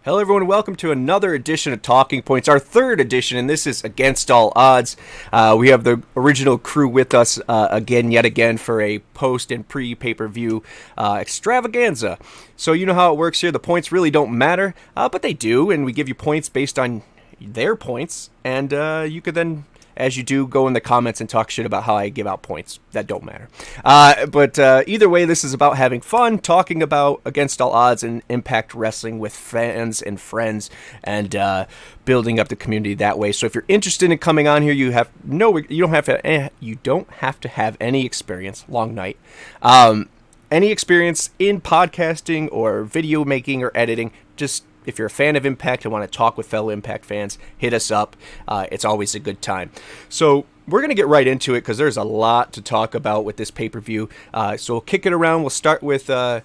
Hello, everyone. Welcome to another edition of Talking Points, our third edition, and this is Against All Odds. We have the original crew with us yet again, for a post and pre-pay-per-view extravaganza. So you know how it works here. The points really don't matter, but they do, and we give you points based on their points, and you could then, as you do, go in the comments and talk shit about how I give out points that don't matter. But either way, this is about having fun, talking about Against All Odds and Impact Wrestling with fans and friends, and building up the community that way. So if you're interested in coming on here, you don't have to have any experience. Long night. Any experience in podcasting or video making or editing. Just if you're a fan of Impact and want to talk with fellow Impact fans, hit us up. It's always a good time. So we're going to get right into it because there's a lot to talk about with this pay-per-view. So we'll kick it around. We'll start with the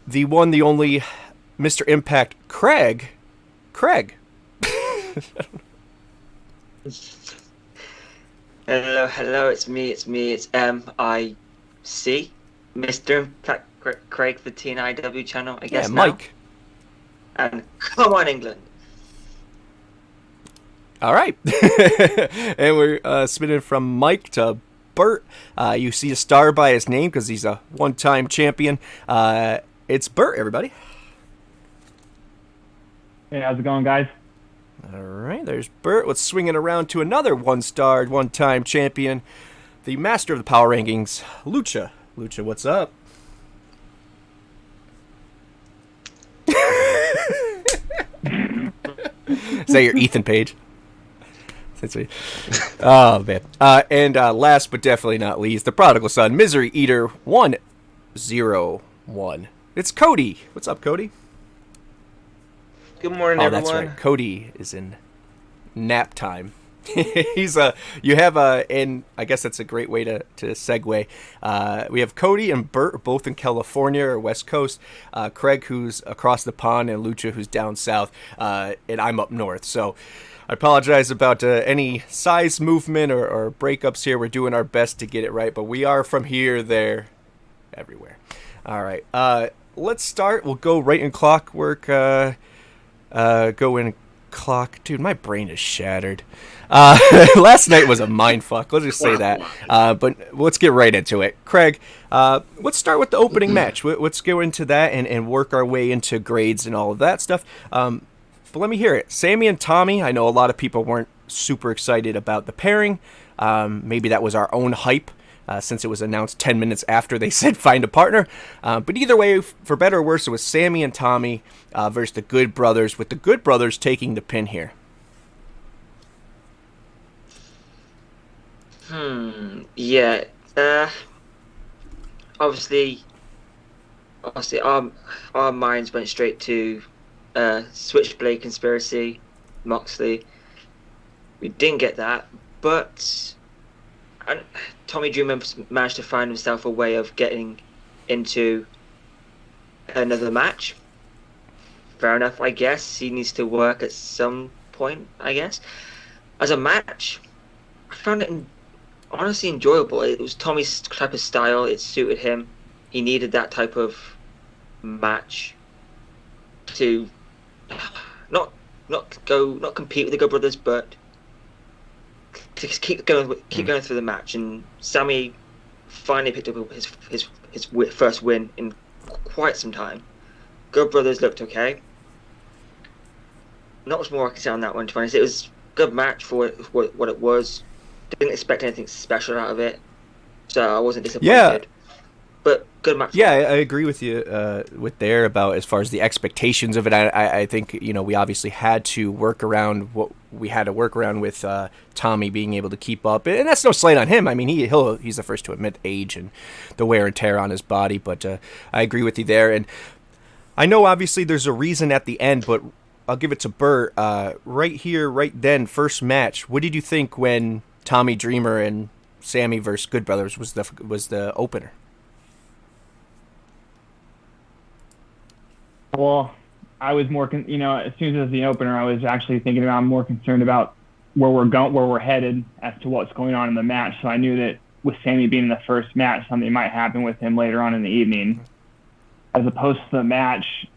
one, the only Mr. Impact, Craig. Craig. Hello, it's me, it's M-I-C, Mr. Impact, Craig, the TNIW channel, I guess. Yeah, Mike. And come on, England. All right. And we're spinning from Mike to Burt. You see a star by his name because he's a one-time champion. It's Burt, everybody. Hey, how's it going, guys? All right, there's Burt. Let's swing it around to another one-starred, one-time champion, the master of the power rankings, Lucha. Lucha, what's up? Is that your Ethan Page? Oh, man. And last but definitely not least, the prodigal son, Misery Eater 101. It's Cody. What's up, Cody? Good morning, everyone. That's right. Cody is in nap time. And I guess that's a great way to segue. We have Cody and Burt both in California or West Coast. Craig, who's across the pond, and Lucha, who's down south. And I'm up north. So I apologize about any size movement or breakups here. We're doing our best to get it right, but we are from here, there, everywhere. All right. Let's start. We'll go right in clockwork. Dude, my brain is shattered. Last night was a mind fuck. Let's just say that. But let's get right into it. Craig, let's start with the opening match. Let's go into that and work our way into grades and all of that stuff. But let me hear it. Sammy and Tommy, I know a lot of people weren't super excited about the pairing. Maybe that was our own hype. Since it was announced 10 minutes after they said find a partner. But either way, for better or worse, it was Sammy and Tommy versus the Good Brothers, with the Good Brothers taking the pin here. Yeah. Obviously, our minds went straight to Switchblade Conspiracy, Moxley. We didn't get that, but Tommy Dreamer managed to find himself a way of getting into another match. Fair enough, I guess. He needs to work at some point, I guess. As a match, I found it honestly enjoyable. It was Tommy's type of style. It suited him. He needed that type of match to not compete with the Good Brothers, but to keep going through the match. And Sammy finally picked up his first win in quite some time. Good Brothers looked okay. Not much more I can say on that one, to be honest. It was a good match for what it was. Didn't expect anything special out of it, so I wasn't disappointed. Yeah. But good match. Yeah, I agree with you about as far as the expectations of it. I think, we obviously had to work around what we had to work around with Tommy being able to keep up. And that's no slight on him. I mean, he's the first to admit age and the wear and tear on his body. But I agree with you there. And I know obviously there's a reason at the end, but I'll give it to Burt. Right here, right then, first match. What did you think when Tommy Dreamer and Sammy versus Good Brothers was the opener? Well, I was more, as soon as it was the opener, I was actually thinking about, I'm more concerned about where we're headed as to what's going on in the match. So I knew that with Sammy being in the first match, something might happen with him later on in the evening. As opposed to the match,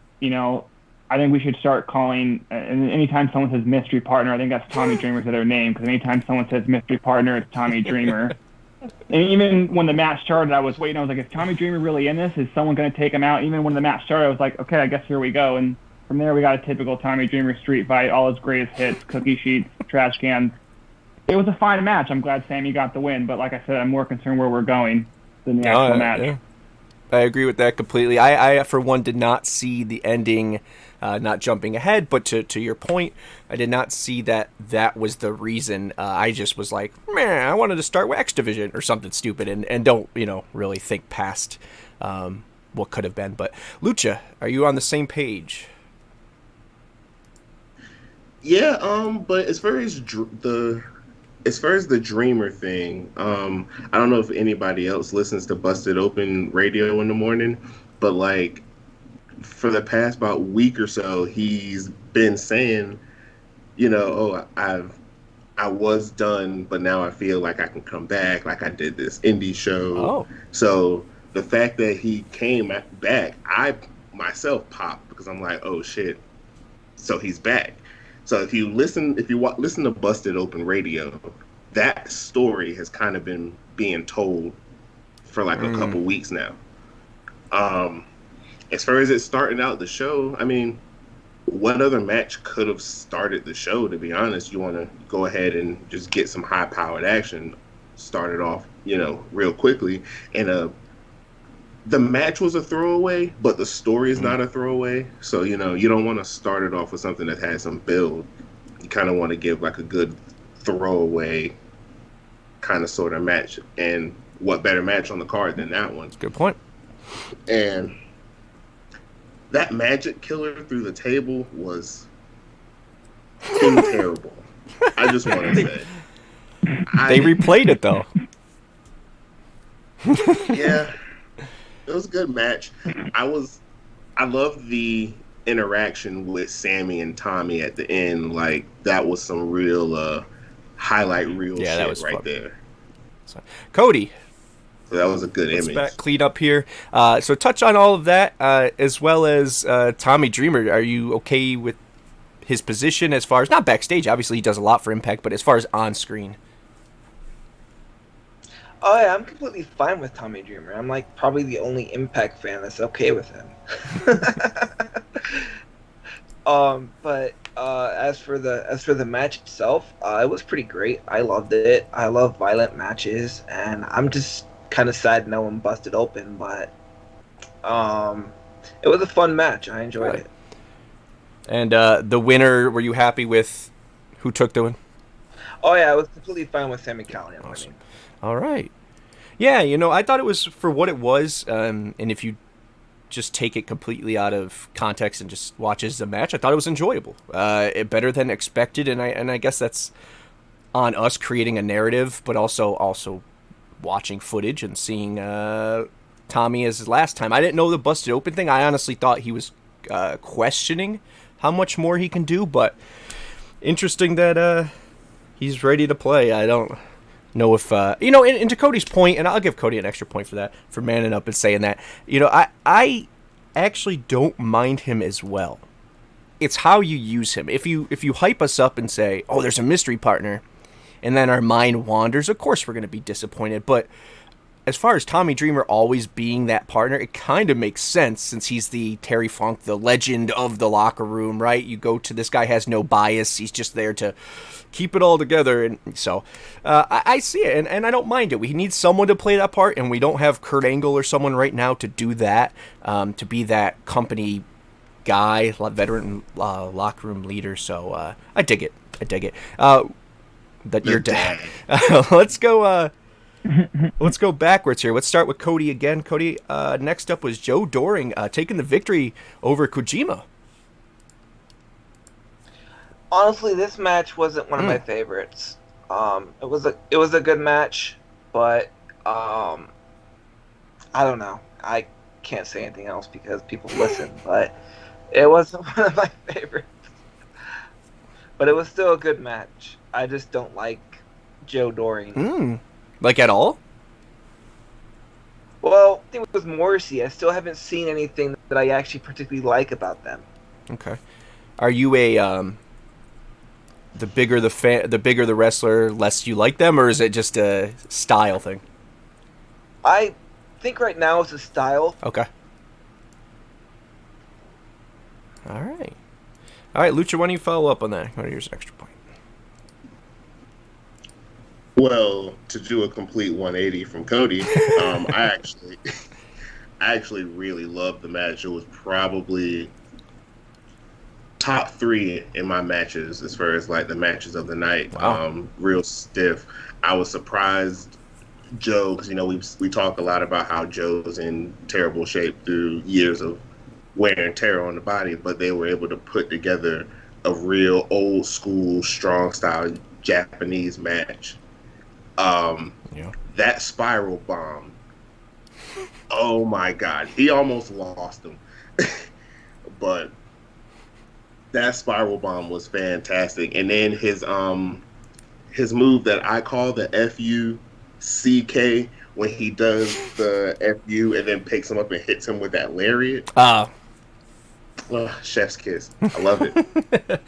I think we should start calling, and anytime someone says mystery partner, I think that's Tommy Dreamer to their name, because anytime someone says mystery partner, it's Tommy Dreamer. And even when the match started, I was waiting. I was like, is Tommy Dreamer really in this? Is someone going to take him out? Even when the match started, I was like, okay, I guess here we go. And from there, we got a typical Tommy Dreamer street fight, all his greatest hits, cookie sheets, trash cans. It was a fine match. I'm glad Sammy got the win. But like I said, I'm more concerned where we're going than the actual match. Yeah. I agree with that completely. I, for one, did not see the ending, not jumping ahead, but to your point, I did not see that was the reason. I just was like, man, I wanted to start with X Division or something stupid, and don't, really think past what could have been. But Lucha, are you on the same page? Yeah, but as far as the Dreamer thing, I don't know if anybody else listens to Busted Open radio in the morning, but like for the past about week or so, he's been saying, I was done, but now I feel like I can come back, like I did this indie show. Oh. So the fact that he came back, I myself popped because I'm like, oh shit, so he's back. So if you listen to Busted Open Radio, that story has kind of been being told for like a couple weeks now. As far as it starting out the show, I mean, what other match could have started the show, to be honest? You want to go ahead and just get some high-powered action started off, real quickly. And the match was a throwaway, but the story is not a throwaway. So, you don't want to start it off with something that has some build. You kind of want to give like a good throwaway kind of sort of match. And what better match on the card than that one? Good point. And that magic killer through the table was terrible. I just want to say. They replayed it, though. Yeah. It was a good match. I loved the interaction with Sammy and Tommy at the end. Like, that was some real highlight reel shit that was right fun. there. So, Cody. So that was a good Let's image. clean up here. So touch on all of that, as well as Tommy Dreamer. Are you okay with his position as far as, not backstage, obviously he does a lot for Impact, but as far as on screen? Oh yeah, I'm completely fine with Tommy Dreamer. I'm like probably the only Impact fan that's okay with him. But as for the match itself, it was pretty great. I loved it. I love violent matches, and I'm just kind of sad no one busted open, but it was a fun match. I enjoyed it. And the winner, were you happy with who took the win? Oh yeah, I was completely fine with Sami Callihan winning. All right. Yeah, I thought it was for what it was, and if you just take it completely out of context and just watch it as a match, I thought it was enjoyable. Better than expected, and I guess that's on us creating a narrative, but also watching footage and seeing Tommy as his last time. I didn't know the busted open thing. I honestly thought he was questioning how much more he can do, but interesting that he's ready to play. I don't know if and to Cody's point, and I'll give Cody an extra point for that, for manning up and saying that, I actually don't mind him as well. It's how you use him. If you hype us up and say, oh, there's a mystery partner, and then our mind wanders, of course we're going to be disappointed. But as far as Tommy Dreamer always being that partner, it kind of makes sense, since he's the Terry Funk, the legend of the locker room, right? You go to this guy, has no bias. He's just there to keep it all together. And so I see it, and I don't mind it. We need someone to play that part, and we don't have Kurt Angle or someone right now to do that, to be that company guy, veteran locker room leader. So I dig it. That you're dead. Let's go. Let's go backwards here. Let's start with Cody again. Cody, next up was Joe Doring taking the victory over Kojima. Honestly, this match wasn't one of my favorites. It was a good match, but I don't know. I can't say anything else because people listen, but it wasn't one of my favorites. But it was still a good match. I just don't like Joe Doring. Like at all? Well, I think with Morrissey, I still haven't seen anything that I actually particularly like about them. Okay. Are you a the bigger the wrestler, less you like them, or is it just a style thing? I think right now it's a style. Okay. All right. All right, Lucha, why don't you follow up on that? Here's an extra point. Well, to do a complete 180 from Cody, I actually really loved the match. It was probably top 3 in my matches as far as like the matches of the night. Wow. Real stiff. I was surprised Joe, because we talk a lot about how Joe's in terrible shape through years of wear and tear on the body, but they were able to put together a real old school strong style Japanese match. That spiral bomb, oh my god, he almost lost him. But that spiral bomb was fantastic. And then his move that I call the FUCK, when he does the FU and then picks him up and hits him with that lariat. Chef's kiss. I love it.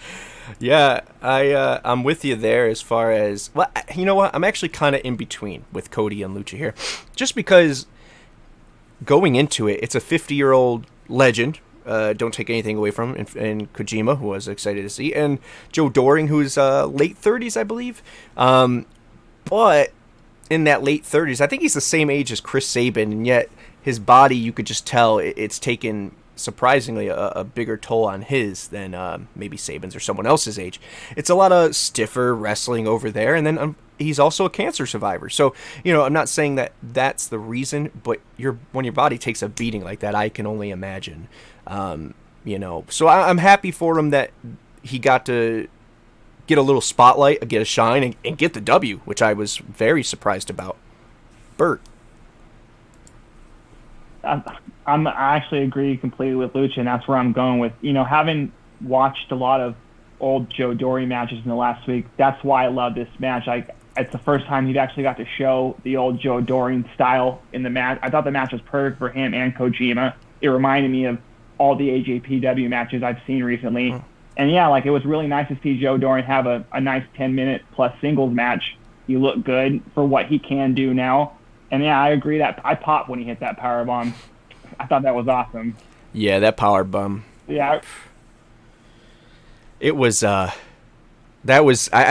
Yeah, I'm with you there as far as... Well, you know what? I'm actually kind of in between with Cody and Lucha here. Just because going into it, it's a 50-year-old legend. Don't take anything away from him. And Kojima, who I was excited to see. And Joe Doring, who's late 30s, I believe. But in that late 30s, I think he's the same age as Chris Sabin. And yet his body, you could just tell it's taken... surprisingly a bigger toll on his than maybe Sabin's or someone else's age. It's a lot of stiffer wrestling over there, and then he's also a cancer survivor. So, I'm not saying that that's the reason, but when your body takes a beating like that, I can only imagine. So I'm happy for him that he got to get a little spotlight, get a shine, and get the W, which I was very surprised about. Burt. I actually agree completely with Lucha, and that's where I'm going with. Having watched a lot of old Joe Doring matches in the last week, that's why I love this match. It's the first time he'd actually got to show the old Joe Doring style in the match. I thought the match was perfect for him and Kojima. It reminded me of all the AJPW matches I've seen recently. And yeah, it was really nice to see Joe Doring have a nice 10-minute plus singles match. You look good for what he can do now. And yeah, I agree that I popped when he hit that power bomb. I thought that was awesome. Yeah, that power bomb. Yeah. It was, I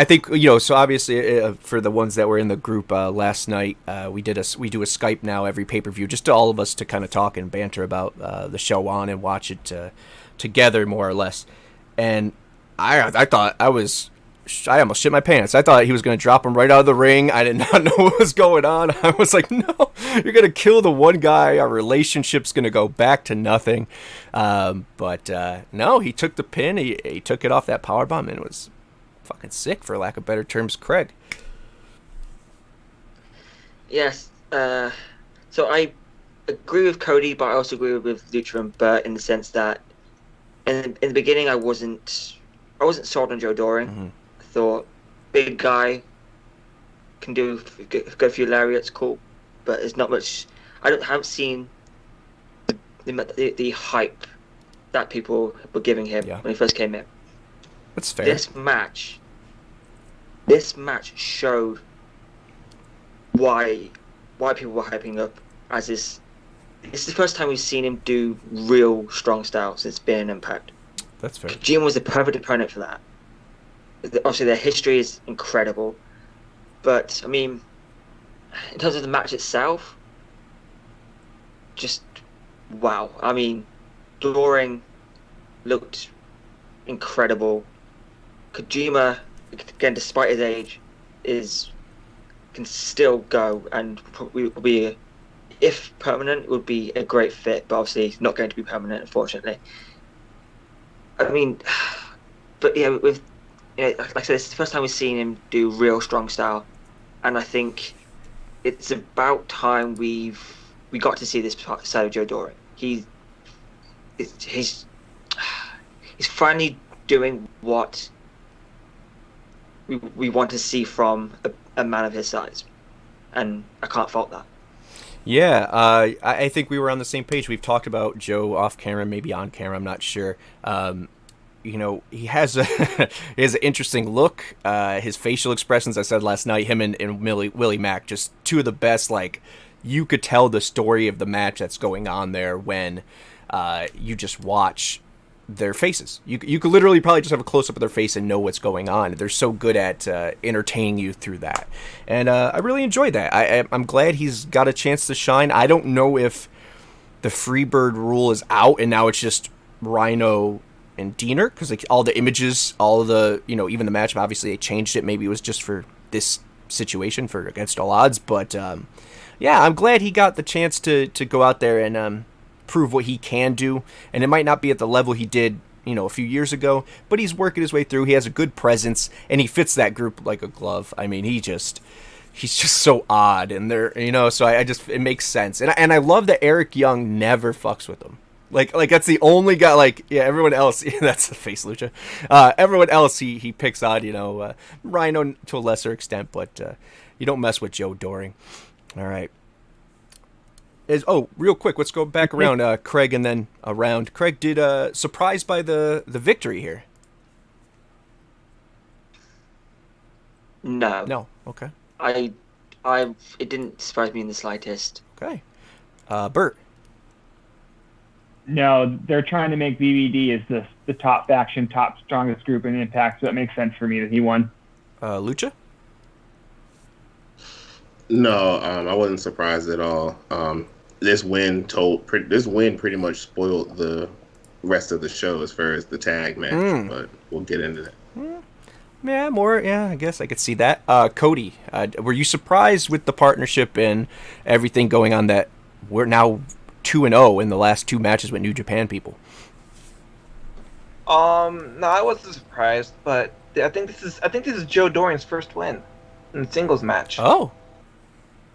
think, so obviously for the ones that were in the group last night, we do a Skype now every pay-per-view, just to all of us to kind of talk and banter about the show on and watch it together more or less. And I thought I almost shit my pants. I thought he was going to drop him right out of the ring. I did not know what was going on. I was like, no, you're going to kill the one guy. Our relationship's going to go back to nothing. But no, he took the pin. He took it off that powerbomb, and it was fucking sick, for lack of better terms. Craig. Yes. So I agree with Cody, but I also agree with Lucha and Burt in the sense that in the beginning I wasn't sold on Joe Doring. Mm-hmm. Thought big guy can go a few lariats, cool, but there's not much. Haven't seen the hype that people were giving him when he first came in. That's fair. This match showed why people were hyping up as this. It's the first time we've seen him do real strong style since being in Impact. That's fair. Kojima was the perfect opponent for that. Obviously, their history is incredible, but I mean, in terms of the match itself, just wow. I mean, Doring looked incredible. Kojima, again, despite his age, can still go and will be, if permanent, would be a great fit. But obviously, he's not going to be permanent, unfortunately. I mean, but yeah, like I said, it's the first time we've seen him do real strong style, and I think it's about time we got to see this side of Joe Doring. He's finally doing what we want to see from a man of his size, and I can't fault that. Yeah, I think we were on the same page. We've talked about Joe off camera, maybe on camera, I'm not sure. he has he has an interesting look. His facial expressions, I said last night, him and Willie Mack, just two of the best. Like, you could tell the story of the match that's going on there when you just watch their faces. You could literally probably just have a close-up of their face and know what's going on. They're so good at entertaining you through that. And I really enjoyed that. I'm glad he's got a chance to shine. I don't know if the Freebird rule is out and now it's just Rhino and Diener, because like all the images, all the, even the match, obviously they changed it. Maybe it was just for this situation, for Against All Odds. But yeah, I'm glad he got the chance to go out there and prove what he can do. And it might not be at the level he did, a few years ago, but he's working his way through. He has a good presence, and he fits that group like a glove. I mean, he's just so odd, and so it makes sense. And I love that Eric Young never fucks with him. Like that's the only guy. Like, yeah, everyone else, that's the face Lucha. Everyone else he picks on, Rhino to a lesser extent, but you don't mess with Joe Doring. All right. Real quick, let's go back around Craig and then around. Craig, did surprised by the victory here? No. Okay. It didn't surprise me in the slightest. Okay. Burt. No, they're trying to make BBD as the top faction, top strongest group in Impact, so it makes sense for me that he won. Lucha? No, I wasn't surprised at all. This win pretty much spoiled the rest of the show as far as the tag match, but we'll get into that. Yeah, I guess I could see that. Cody, were you surprised with the partnership and everything going on that we're now 2-0 in the last two matches with New Japan people? No, I wasn't surprised, but I think this is Joe Doring's first win in a singles match. Oh.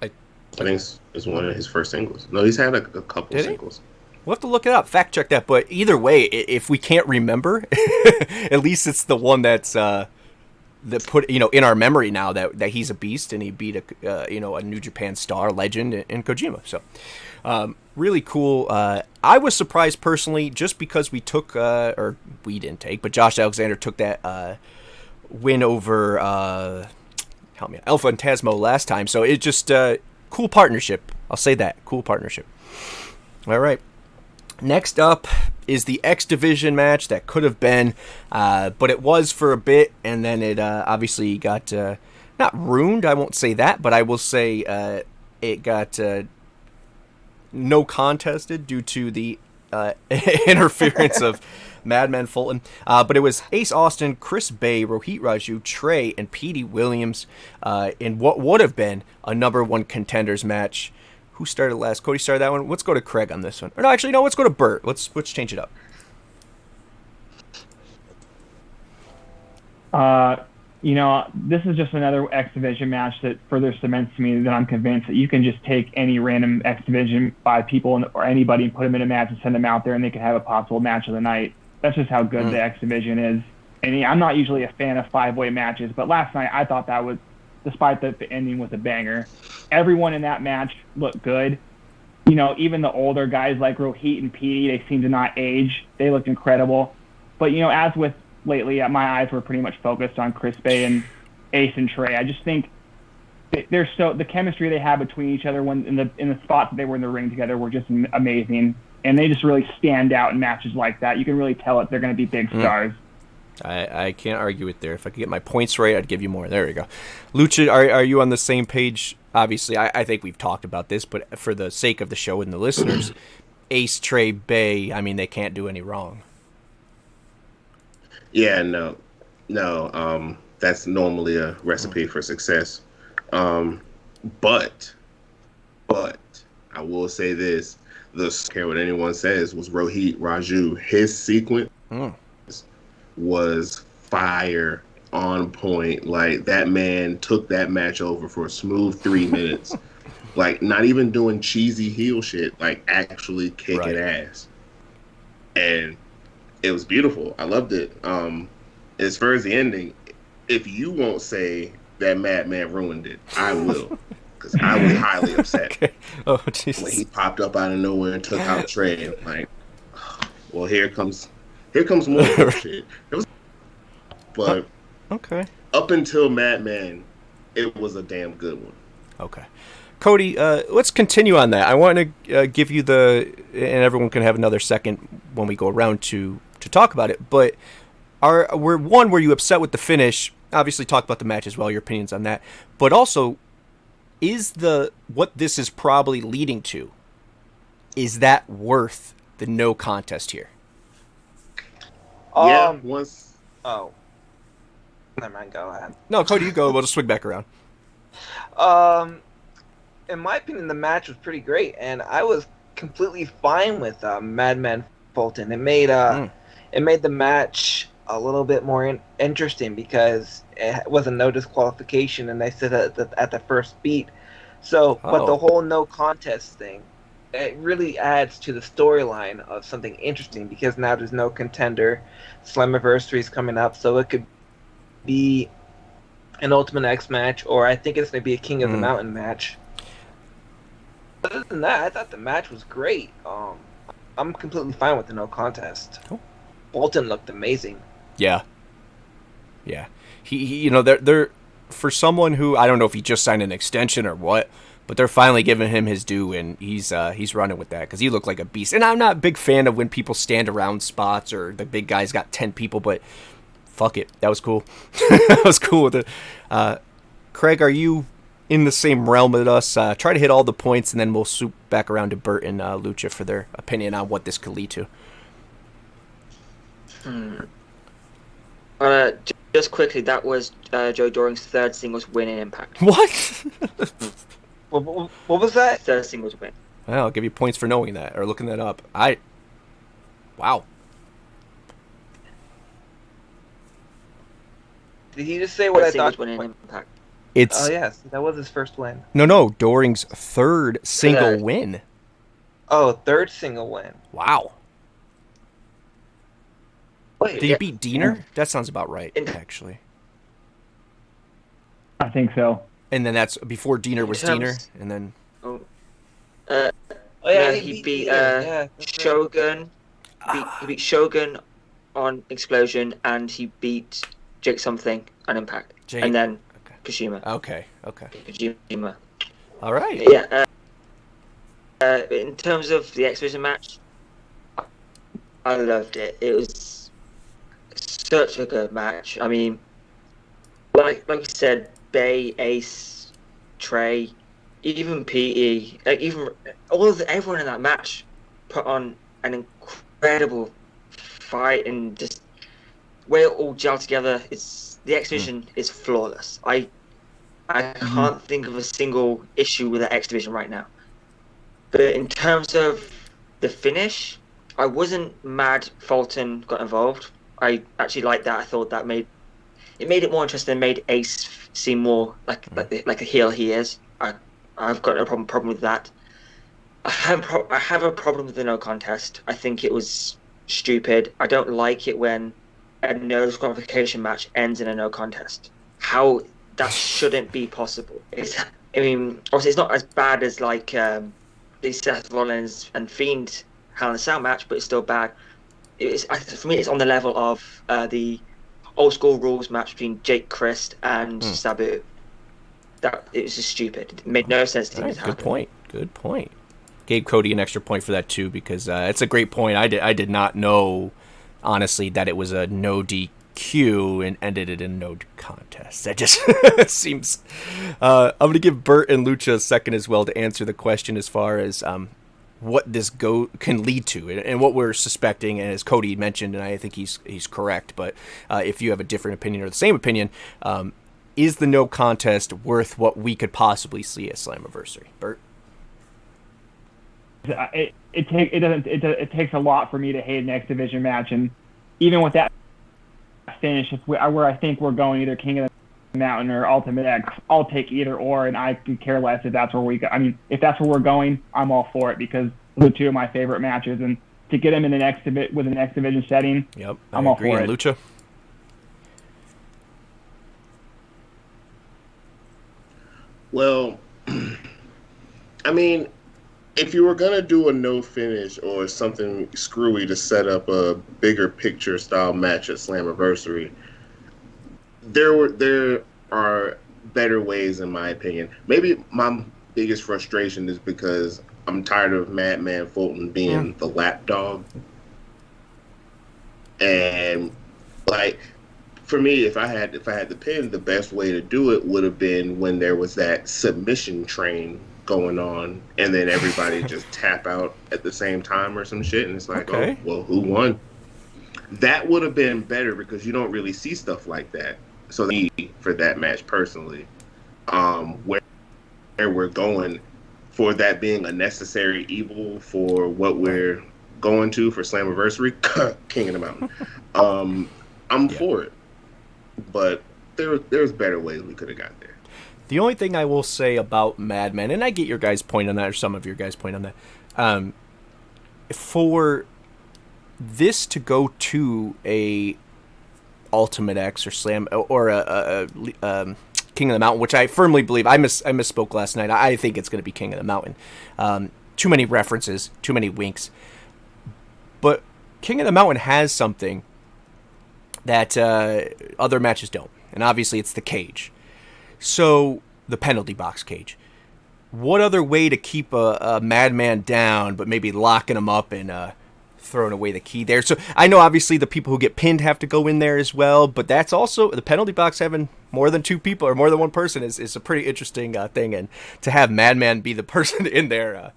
I think it's one of his first singles. No, he's had a couple singles. We'll have to look it up, fact check that. But either way, if we can't remember, at least it's the one that's that put in our memory now that he's a beast and he beat a New Japan star legend in Kojima. So really cool. I was surprised personally just because we took or we didn't take, but Josh Alexander took that win over help me, El Fantasmo last time. So it just cool partnership. I'll say that. Cool partnership. All right. Next up is the X Division match that could have been, but it was for a bit, and then it obviously got, not ruined, I won't say that, but I will say it got no contested due to the interference of Madman Fulton. But it was Ace Austin, Chris Bay, Rohit Raju, Trey, and Petey Williams in what would have been a number one contenders match. Who started last? Cody started that one. Let's go to Craig on this one. Or no, actually, no, let's go to Burt. Let's change it up. This is just another X Division match that further cements to me that I'm convinced that you can just take any random X Division 5 people or anybody and put them in a match and send them out there and they could have a possible match of the night. That's just how good the X Division is. And I'm not usually a fan of 5-way matches, but last night I thought that was, despite the ending with a banger, everyone in that match looked good. Even the older guys like Rohit and Petey, they seem to not age. They looked incredible. But, as with lately, my eyes were pretty much focused on Chris Bay and Ace and Trey. I just think the chemistry they have between each other when in the spots that they were in the ring together were just amazing. And they just really stand out in matches like that. You can really tell it they're going to be big stars. I can't argue it there. If I could get my points right, I'd give you more. There we go. Lucha, are you on the same page? Obviously, I think we've talked about this, but for the sake of the show and the listeners, Ace, Trey, Bay, I mean, they can't do any wrong. Yeah, no. That's normally a recipe for success. But I will say this: I don't care what anyone says, was Rohit Raju. His sequence was fire, on point. Like, that man took that match over for a smooth 3 minutes. Like, not even doing cheesy heel shit, like actually kicking ass. And it was beautiful. I loved it. As far as the ending, if you won't say that Madman ruined it, I will. Because I was highly upset. Okay. Oh, Jesus. When he popped up out of nowhere and took out Trey. Like, well, here comes Here comes more bullshit. But Okay. up until Madman, it was a damn good one. Okay. Cody, let's continue on that. I want to give you and everyone can have another second when we go around to talk about it. But were you upset with the finish? Obviously, talk about the match as well, your opinions on that. But also, is what this is probably leading to, is that worth the no contest here? Once. Oh. Never mind, go ahead. No, Cody, you go. We'll just swing back around. In my opinion, the match was pretty great, and I was completely fine with Madman Fulton. It made the match a little bit more interesting because it was a no disqualification, and they said at the first beat. So, but the whole no contest thing, it really adds to the storyline of something interesting because now there's no contender. Slammiversary is coming up, so it could be an Ultimate X match, or I think it's going to be a King of the Mountain match. Other than that, I thought the match was great. I'm completely fine with the no contest. Cool. Bolton looked amazing. Yeah. He they're for someone who, I don't know if he just signed an extension or what, but they're finally giving him his due, and he's running with that because he looked like a beast. And I'm not a big fan of when people stand around spots or the big guy's got 10 people, but fuck it, that was cool. That was cool with it. Craig, are you in the same realm with us? Try to hit all the points, and then we'll swoop back around to Burt and Lucha for their opinion on what this could lead to. Just quickly, that was Joe Doring's third singles win in Impact. What? What was that? Third singles win. Well, I'll give you points for knowing that or looking that up. Wow. Did he just say what I thought? Win in Impact. Oh yes, that was his first win. No, Doring's third single win. Oh, third single win. Wow. Wait, Did he beat Diener? That sounds about right, actually. I think so. And then that's before Diener was Diener, and then. He beat Shogun. He beat Shogun on Explosion, and he beat Jake something on Impact, and then Kashima. Okay. Kashima. All right. Yeah. In terms of the X-Division match, I loved it. It was such a good match. I mean, like you said, Bay, Ace, Trey, even PE, even everyone in that match put on an incredible fight, and just where it all gelled together. The X-Division is flawless. I can't think of a single issue with the X-Division right now. But in terms of the finish, I wasn't mad Fulton got involved. I actually liked that. I thought that made it more interesting and made Ace seem more like the heel he is. I've got no problem with that. I have a problem with the no contest. I think it was stupid. I don't like it when a no disqualification match ends in a no contest. How that shouldn't be possible. Obviously it's not as bad as the Seth Rollins and Fiend Hell in a Cell match, but it's still bad. For me, it's on the level of the old school rules match between Jake Crist and Sabu. That it was just stupid. It made no sense to happen. Good point. Gave Cody an extra point for that too, because it's a great point. I did not know, honestly, that it was a no DQ and ended it in no contest. That just seems. I'm gonna give Burt and Lucha a second as well to answer the question as far as what this can lead to, and what we're suspecting. And as Cody mentioned, and I think he's correct. But if you have a different opinion or the same opinion, is the no contest worth what we could possibly see at Slammiversary? Burt? It takes a lot for me to hate an X Division match, and even with that finish, where I think we're going, either King of the Mountain or Ultimate X, I'll take either or, and I could care less if that's where we go. I mean, if that's where we're going, I'm all for it, because those are two of my favorite matches, and to get them in with an X Division setting, I'm all for it. Lucha? Well, I mean, if you were gonna do a no finish or something screwy to set up a bigger picture style match at Slammiversary, there are better ways, in my opinion. Maybe my biggest frustration is because I'm tired of Madman Fulton being the lapdog, and like for me, if I had the pin, the best way to do it would have been when there was that submission train going on, and then everybody just tap out at the same time or some shit, and it's like, Okay. oh well, who won? That would have been better because you don't really see stuff like that. So for that match personally, where we're going for that being a necessary evil for what we're going to for Slammiversary, King of the Mountain. I'm for it, but there's better ways we could have got there. The only thing I will say about Madman, and I get your guys' point on that, or some of your guys' point on that, for this to go to a Ultimate X or Slam or a King of the Mountain, which I firmly believe, I misspoke last night. I think it's going to be King of the Mountain. Too many references, too many winks. But King of the Mountain has something that other matches don't, and obviously it's the cage. So, the penalty box cage. What other way to keep a madman down, but maybe locking him up and throwing away the key there? So, I know obviously the people who get pinned have to go in there as well, but that's also, the penalty box having more than two people or more than one person is a pretty interesting thing, and to have Madman be the person in there,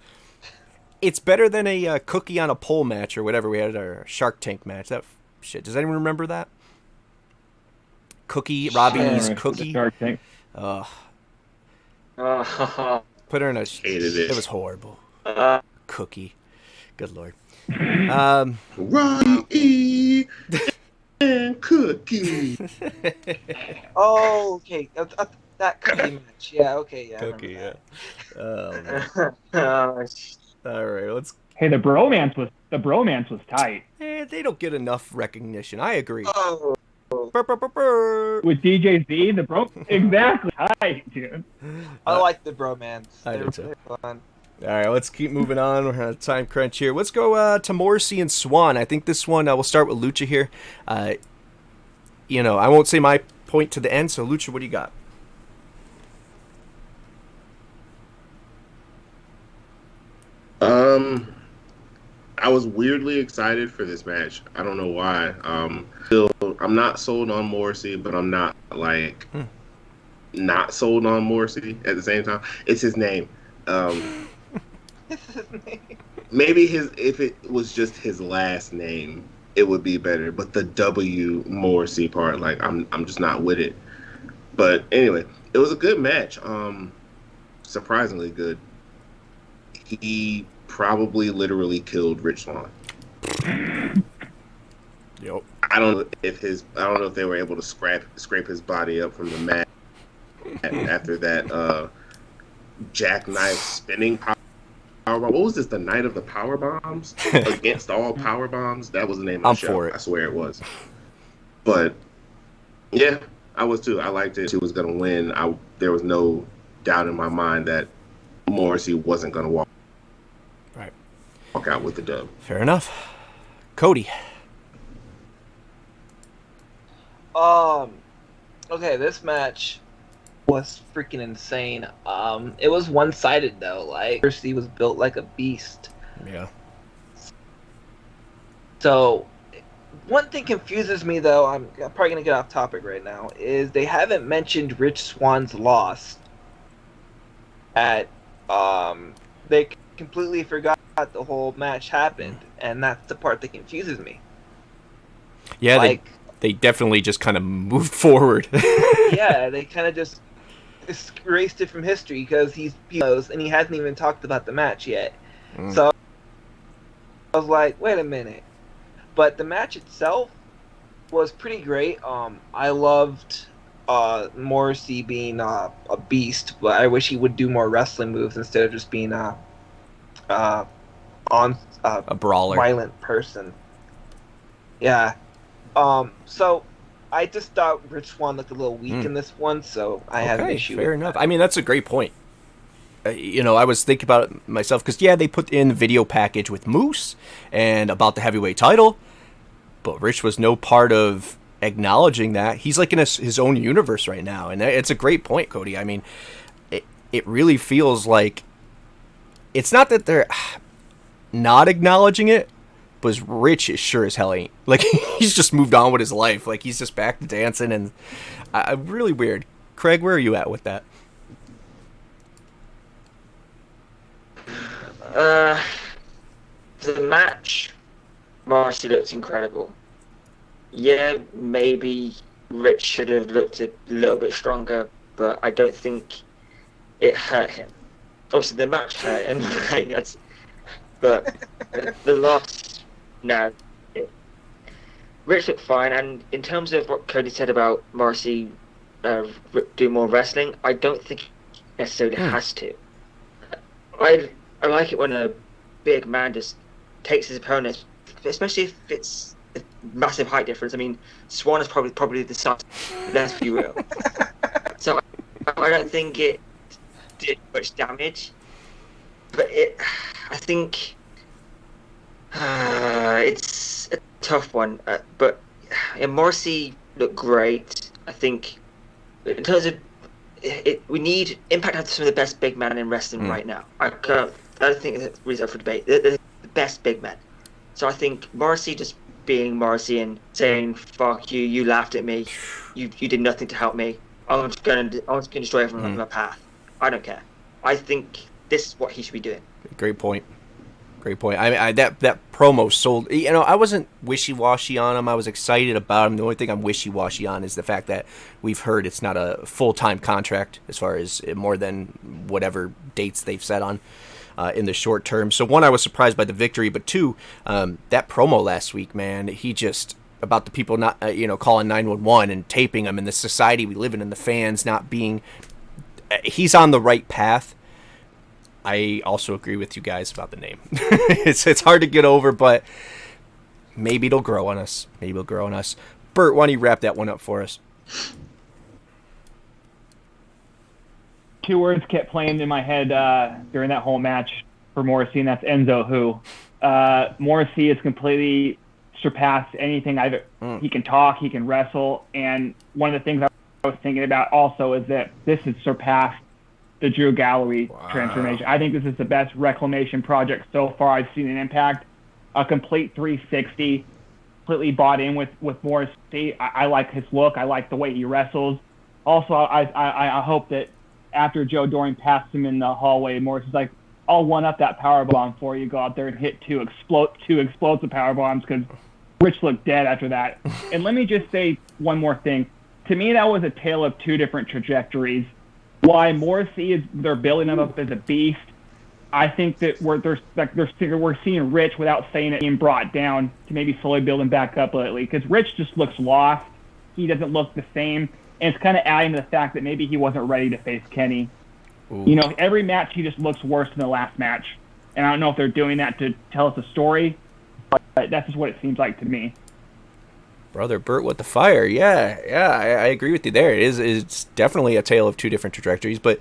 it's better than a cookie on a pole match or whatever we had at our Shark Tank match. That shit, does anyone remember that? Robbie's cookie. Shark Tank. Put her in a. Hated it. It was horrible. Cookie. Good lord. Robbie and Cookie. Oh, okay. That cookie match. Yeah, okay, yeah. Cookie, yeah. Oh, man. Oh, All right, let's. Hey, the bromance was tight They don't get enough recognition. I agree. oh. Burr, burr, burr, burr. with DJ Z. Exactly tight, dude. I like the bromance. I They're do too. really fun. All right, let's keep moving on. We're on a time crunch here. Let's go to Morrissey and Swan. I think this one, we'll start with Lucha here. I won't say my point to the end, so Lucha, what do you got? I was weirdly excited for this match. I don't know why. I'm not sold on Morrissey, but I'm not not sold on Morrissey at the same time. It's his name. Maybe if it was just his last name, it would be better. But the W Morrissey part, like I'm just not with it. But anyway, it was a good match. Surprisingly good. He probably literally killed Rich Swann. Yep. I don't know if they were able to scrape his body up from the mat after that jackknife spinning power bomb. What was this? The Night of the Power Bombs? Against all power bombs? That was the name of the show. For it. I swear it was. But yeah, I was too. I liked it. She was gonna win. There was no doubt in my mind that Morrissey wasn't gonna walk out with the dub. Fair enough. Cody. Okay, this match was freaking insane. It was one-sided though. Like, Mercy was built like a beast. Yeah. So, one thing confuses me though. I'm probably gonna get off topic right now. Is they haven't mentioned Rich Swann's loss. They completely forgot the whole match happened, and that's the part that confuses me. Yeah, like, they definitely just kind of moved forward. Yeah, they kind of just erased it from history because he knows, and he hasn't even talked about the match yet. So I was like, wait a minute. But the match itself was pretty great. I loved Morrissey being a beast, but I wish he would do more wrestling moves instead of just being a brawler, violent person. Yeah. So I just thought Rich Swann looked a little weak in this one, so I had an issue. Fair with enough. that. I mean, that's a great point. I was thinking about it myself because, yeah, they put in the video package with Moose and about the heavyweight title, but Rich was no part of acknowledging that. He's like in his own universe right now, and it's a great point, Cody. I mean, it really feels like it's not that they're not acknowledging it, but Rich is sure as hell ain't. Like, he's just moved on with his life. Like, he's just back to dancing, and really weird. Craig, where are you at with that? The match, Morrissey looked incredible. Yeah, maybe Rich should have looked a little bit stronger, but I don't think it hurt him. Obviously, the match hurt him, right? But the loss, no. Rich looked fine, and in terms of what Cody said about Morrissey do more wrestling, I don't think he necessarily has to. I like it when a big man just takes his opponent, especially if it's a massive height difference. I mean, Swan is probably the size. Let's be real. So I don't think it did much damage, but I think it's a tough one. But Morrissy looked great. I think in terms of we need Impact has some of the best big men in wrestling right now. I don't think it's really up for debate. They're the best big men. So I think Morrissey just being Morrissey and saying "fuck you," you laughed at me, you did nothing to help me. I'm just gonna destroy everyone on my path. I don't care. I think this is what he should be doing. Great point. I that promo sold. I wasn't wishy-washy on him. I was excited about him. The only thing I'm wishy-washy on is the fact that we've heard it's not a full-time contract as far as more than whatever dates they've set on in the short term. So one, I was surprised by the victory, but two, that promo last week, man, he just about the people not calling 911 and taping them, and the society we live in and the fans not being. He's on the right path. I also agree with you guys about the name. It's hard to get over, but maybe it'll grow on us. Burt, why don't you wrap that one up for us? Two words kept playing in my head during that whole match for Morrissey, and that's Enzo Who. Morrissey has completely surpassed anything he can talk, he can wrestle, and one of the things I was thinking about also is that this has surpassed the Drew Gallery transformation. I think this is the best reclamation project so far I've seen in Impact. A complete 360, completely bought in with Morrissey. I like his look. I like the way he wrestles. Also, I hope that after Joe Doring passed him in the hallway, Morrissey's like, I'll one-up that powerbomb for you. Go out there and hit two explosive powerbombs because Rich looked dead after that. And let me just say one more thing. To me, that was a tale of two different trajectories. Why Morrissey they're building him up as a beast. I think that we're seeing Rich without saying it being brought down to maybe slowly build him back up lately because Rich just looks lost. He doesn't look the same, and it's kind of adding to the fact that maybe he wasn't ready to face Kenny. Ooh. Every match he just looks worse than the last match, and I don't know if they're doing that to tell us a story, but that's just what it seems like to me. Brother Burt with the fire. Yeah, I agree with you there. It's definitely a tale of two different trajectories, but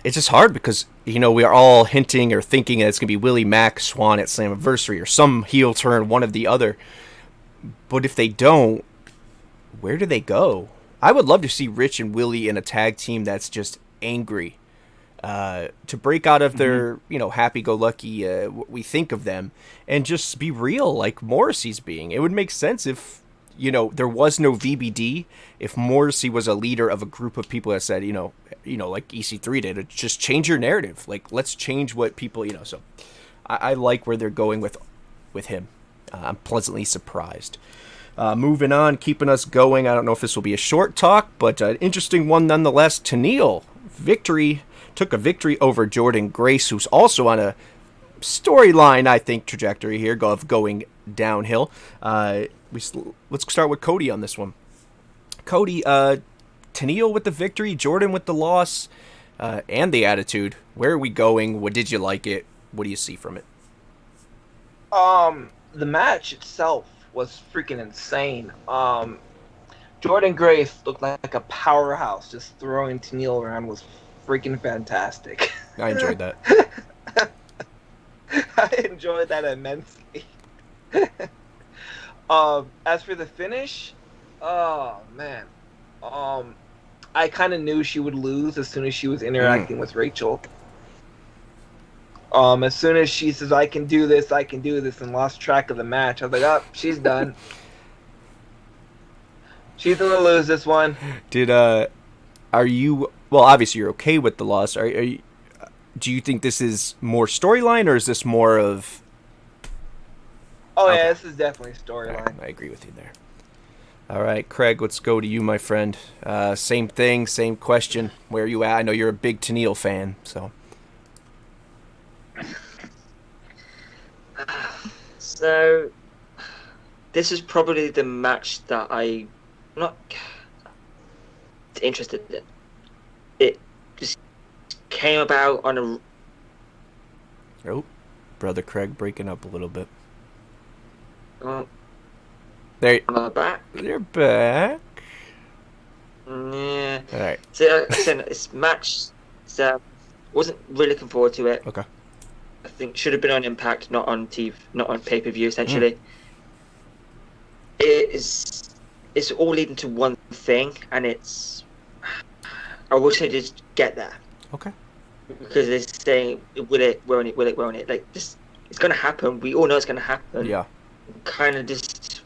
it's just hard because, we are all hinting or thinking that it's going to be Willie Mack, Swan at Slammiversary or some heel turn, one of the other. But if they don't, where do they go? I would love to see Rich and Willie in a tag team that's just angry. To break out of their, happy-go-lucky, we think of them, and just be real like Morrissey's being. It would make sense if, there was no VBD, if Morrissey was a leader of a group of people that said, like EC3 did, just change your narrative. Like, let's change what people, so I like where they're going with him. I'm pleasantly surprised. Moving on, keeping us going. I don't know if this will be a short talk, but an interesting one nonetheless. Tenille, took a victory over Jordan Grace, who's also on a storyline, I think, trajectory here of going downhill. Let's start with Cody on this one. Cody, Tenille with the victory, Jordan with the loss, and the attitude. Where are we going? What did you like it? What do you see from it? The match itself was freaking insane. Jordan Grace looked like a powerhouse, just throwing Tenille around was freaking fantastic. I enjoyed that. I enjoyed that immensely. As for the finish, oh man, I kind of knew she would lose as soon as she was interacting with Rachel. As soon as she says, I can do this, and lost track of the match, I was like, oh, she's done. She's gonna lose this one. Are you, well, obviously you're okay with the loss. Are you, do you think this is more storyline, or is this more of... Oh, Okay. yeah, this is definitely storyline. I agree with you there. All right, Craig, let's go to you, my friend. Same thing, same question. Where are you at? I know you're a big Tenille fan, so... So, this is probably the match that I'm not interested in. It just came about on a... Oh, brother Craig breaking up a little bit. Well, There, am I back? you're back. Yeah. All right. So, this match, so, wasn't really looking forward to it. Okay. I think should have been on Impact, not on TV, not on pay-per-view. Essentially, it's all leading to one thing, and it's... I wish I did get there. Okay. Because they're saying, will it, won't it, will it, won't it? Like, this, it's going to happen. We all know it's going to happen. Yeah. Kind of just...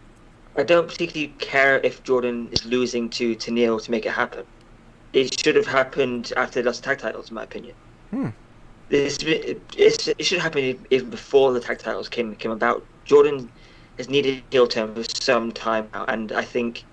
I don't particularly care if Jordan is losing to Tenille to make it happen. It should have happened after they lost tag titles, in my opinion. It should happen even before the tag titles came about. Jordan has needed heel turn for some time now, and I think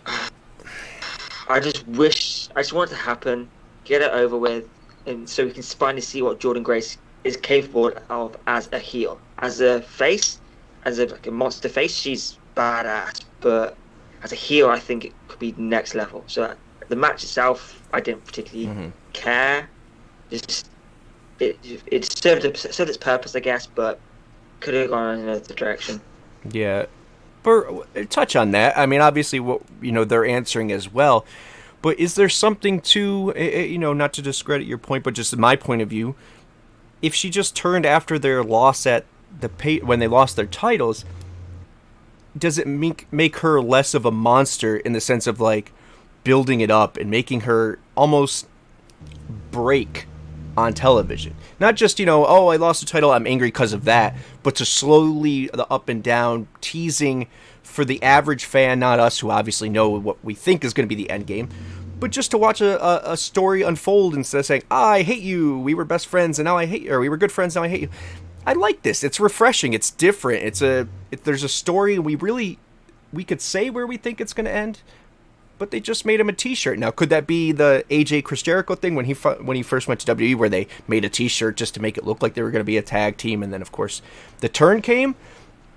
I just want it to happen, get it over with, and so we can finally see what Jordan Grace is capable of as a heel. As a face, as a monster face, she's badass, but as a heel, I think it could be next level. So the match itself, I didn't particularly care. Just it served its purpose, I guess, but could have gone in another direction. Yeah. But touch on that. I mean, obviously, what they're answering as well. But is there something to, not to discredit your point, but just my point of view, if she just turned after their loss at when they lost their titles, does it make her less of a monster in the sense of like building it up and making her almost break on television? Not just, oh, I lost the title, I'm angry because of that, but to slowly, the up and down, teasing for the average fan, not us who obviously know what we think is going to be the end game, but just to watch a story unfold instead of saying, I hate you, we were best friends and now I hate you, or we were good friends, now I hate you. I like this. It's refreshing. It's different. There's a story, and we could say where we think it's going to end, but they just made him a T-shirt. Now, could that be the AJ Chris Jericho thing when he first went to WWE, where they made a T-shirt just to make it look like they were going to be a tag team, and then of course the turn came?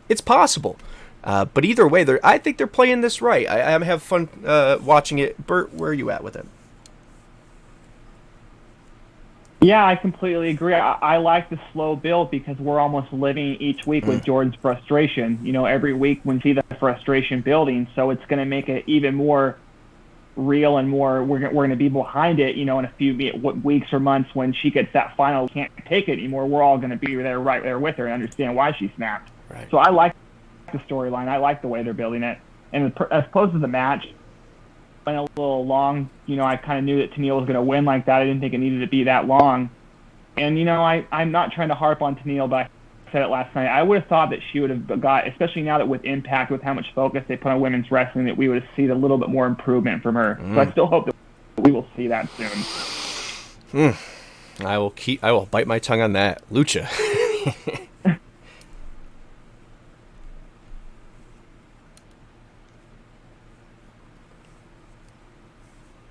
It's possible, but either way, I think they're playing this right. I have fun watching it. Bert, where are you at with it? Yeah, I completely agree. I like the slow build because we're almost living each week with Jordan's frustration. Every week we see the frustration building, so it's going to make it even more real and more. We're going to be behind it. In a few weeks or months when she gets that final, can't take it anymore. We're all going to be right there with her and understand why she snapped. Right. So I like the storyline. I like the way they're building it. And as opposed to the match, went a little long. I kind of knew that Tenille was going to win like that. I didn't think it needed to be that long. And, I'm not trying to harp on Tenille, but I said it last night. I would have thought that she would have got, especially now that with Impact, with how much focus they put on women's wrestling, that we would have seen a little bit more improvement from her. So I still hope that we will see that soon. I will bite my tongue on that. Lucha.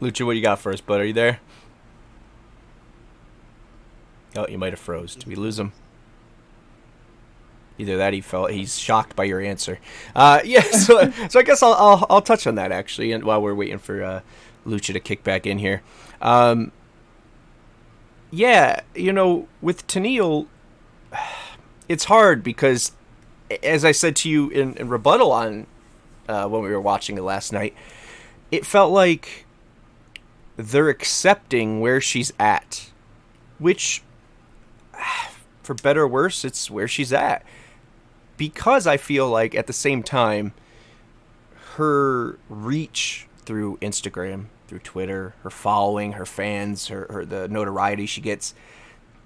Lucha, what you got for us, bud? Are you there? Oh, you might have froze. Did we lose him? Either that, he's shocked by your answer. Yeah, so I guess I'll touch on that actually, and while we're waiting for Lucha to kick back in here. Yeah, with Tenille, it's hard because, as I said to you in rebuttal on when we were watching it last night, it felt like they're accepting where she's at, which, for better or worse, it's where she's at. Because I feel like at the same time, her reach through Instagram, through Twitter, her following, her fans, her the notoriety she gets,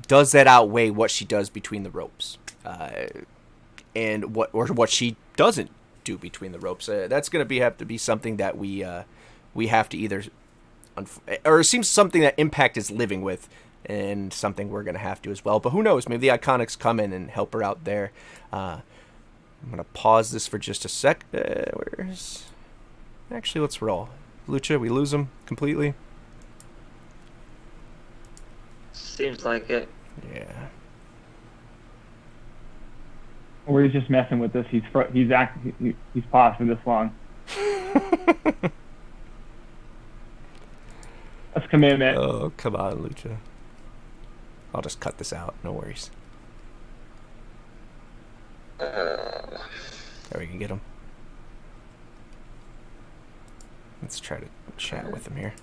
does that outweigh what she does between the ropes, and what she doesn't do between the ropes? That's going to have to be something that we have to either, or it seems something that Impact is living with, and something we're going to have to as well. But who knows? Maybe the Iconics come in and help her out there. I'm going to pause this for just a sec. Actually, let's roll. Lucha, we lose him completely? Seems like it. Yeah. Or he's just messing with us. He's paused for this long. That's commitment. Oh, come on, Lucha. I'll just cut this out. No worries. There, we can get him. Let's try to chat with him here.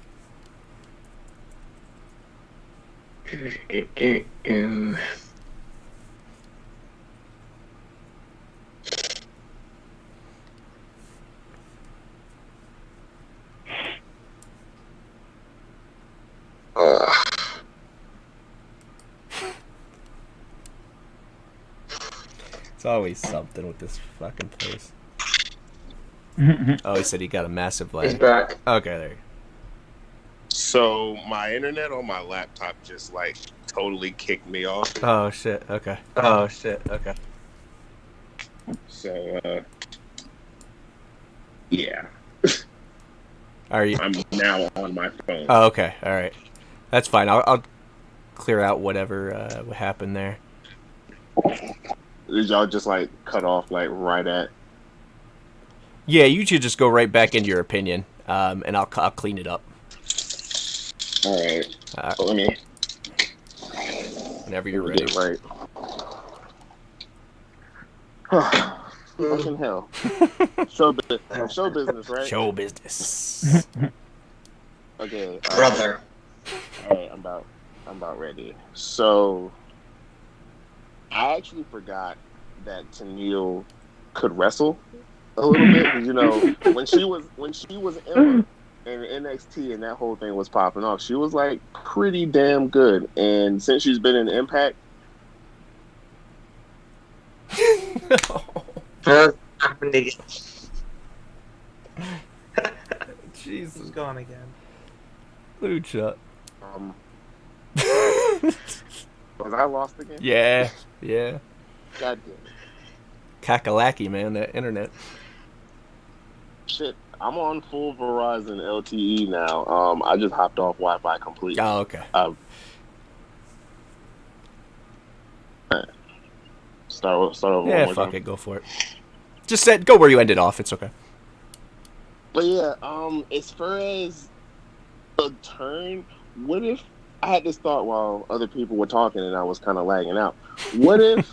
It's always something with this fucking place. Oh, he said he got a massive lag. He's back. Okay, there you go. So my internet on my laptop just like totally kicked me off. Oh shit. Okay. So yeah, Are you? I'm now on my phone. Oh, okay. All right. That's fine. I'll clear out whatever what happened there. Did y'all just like cut off like right at? Yeah, you should just go right back into your opinion, and I'll clean it up. All right. So let me. Whenever you're ready. Get right. Fucking hell. Show business, right? Show business. Okay. Brother. All right, I'm about ready. So, I actually forgot that Tenille could wrestle a little bit. You know, when she was Emma in NXT and that whole thing was popping off, she was like pretty damn good. And since she's been in Impact, Happened again. Jesus, He's gone again. Lucha. was I lost again? Yeah. God damn it. Kakalaki, man, that internet. Shit, I'm on full Verizon LTE now. I just hopped off Wi-Fi completely. Oh, okay. Start over. Yeah, one more fuck time. it, go for it. Just go where you ended off. It's okay. But yeah, as far as a turn, what if I had this thought while other people were talking and I was kind of lagging out? What if